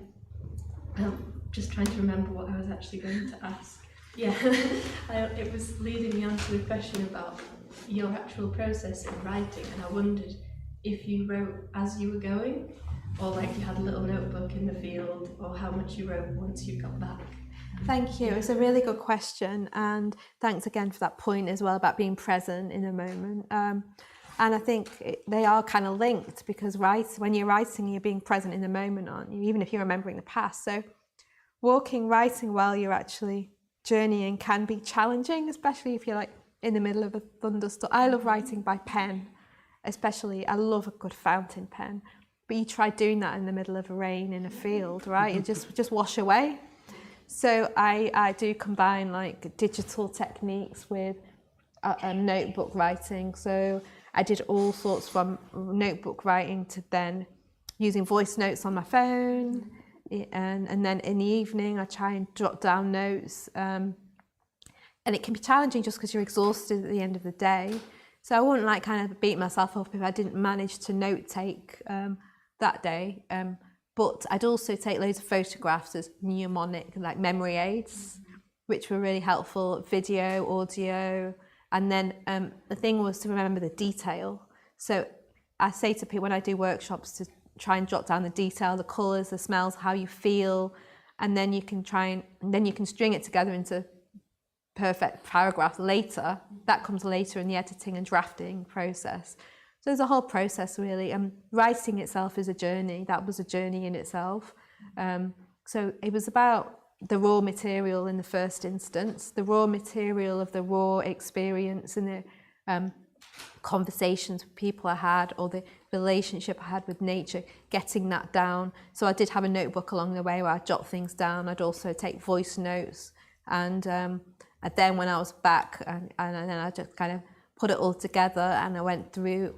I'm just trying to remember what I was actually going to ask. Yeah, it was leading me on to the question about your actual process in writing, and I wondered if you wrote as you were going, or like you had a little notebook in the field, or how much you wrote once you got back. Thank you. It's a really good question, and thanks again for that point as well about being present in a moment. And I think they are kind of linked, because when you're writing, you're being present in the moment, aren't you? Even if you're remembering the past. So writing while you're actually journeying can be challenging, especially if you're like in the middle of a thunderstorm. I love writing by pen, especially. I love a good fountain pen. But you try doing that in the middle of a rain in a field, right? You just wash away. So I do combine like digital techniques with notebook writing. So I did all sorts, from notebook writing to then using voice notes on my phone. And then in the evening I try and jot down notes, and it can be challenging just because you're exhausted at the end of the day. So I wouldn't like kind of beat myself up if I didn't manage to note take that day, but I'd also take loads of photographs as mnemonic, like memory aids, which were really helpful, video, audio. And then the thing was to remember the detail. So I say to people when I do workshops to try and jot down the detail, the colours, the smells, how you feel, and then you can string it together into perfect paragraph later. That comes later in the editing and drafting process. So there's a whole process really. Writing itself is a journey. That was a journey in itself. So it was about the raw material in the first instance, the raw material of the raw experience and the conversations with people I had, or the relationship I had with nature, getting that down. So I did have a notebook along the way where I'd jot things down. I'd also take voice notes, and then when I was back, and then I just kind of put it all together, and I went through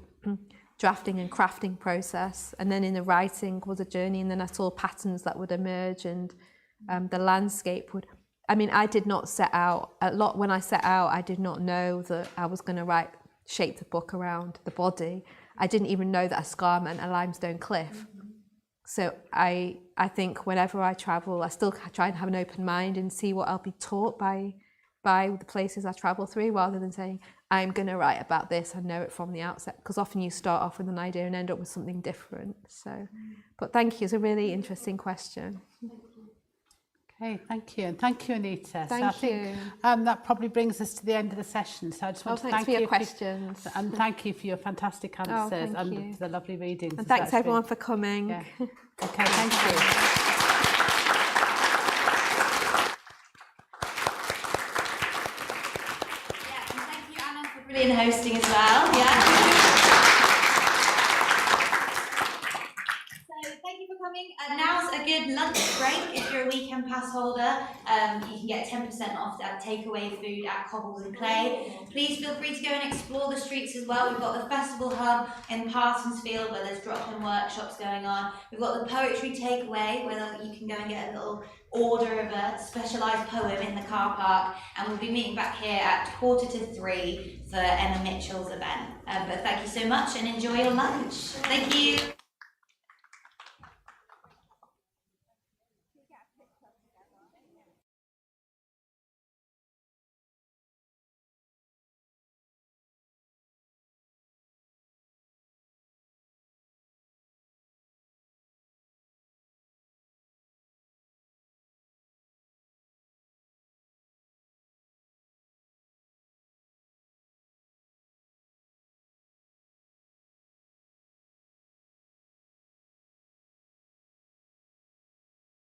drafting and crafting process, and then in the writing was a journey, and then I saw patterns that would emerge, and the landscape would. I mean, I did not set out a lot. When I set out, I did not know that I was going to shape the book around the body. I didn't even know that a scar meant a limestone cliff. So I think whenever I travel, I still try and have an open mind and see what I'll be taught by the places I travel through, rather than saying, I'm going to write about this, I know it from the outset, because often you start off with an idea and end up with something different. So, but thank you, it's a really interesting question. Okay, thank you, and thank you, Anita. Thank so I think, that probably brings us to the end of the session. So I just want to thank for your you questions, and thank you for your fantastic answers thank and you. the lovely readings. And thanks everyone for coming. Yeah. Okay, thank you. Yeah, and thank you, Anna, for brilliant hosting as well. Yeah. Now's a good lunch break. If you're a weekend pass holder, you can get 10% off that takeaway food at Cobbles and Clay. Please feel free to go and explore the streets as well. We've got the festival hub in Parsonage where there's drop-in workshops going on. We've got the poetry takeaway where you can go and get a little order of a specialised poem in the car park, and we'll be meeting back here at 2:45 for Emma Mitchell's event. But thank you so much and enjoy your lunch. Thank you.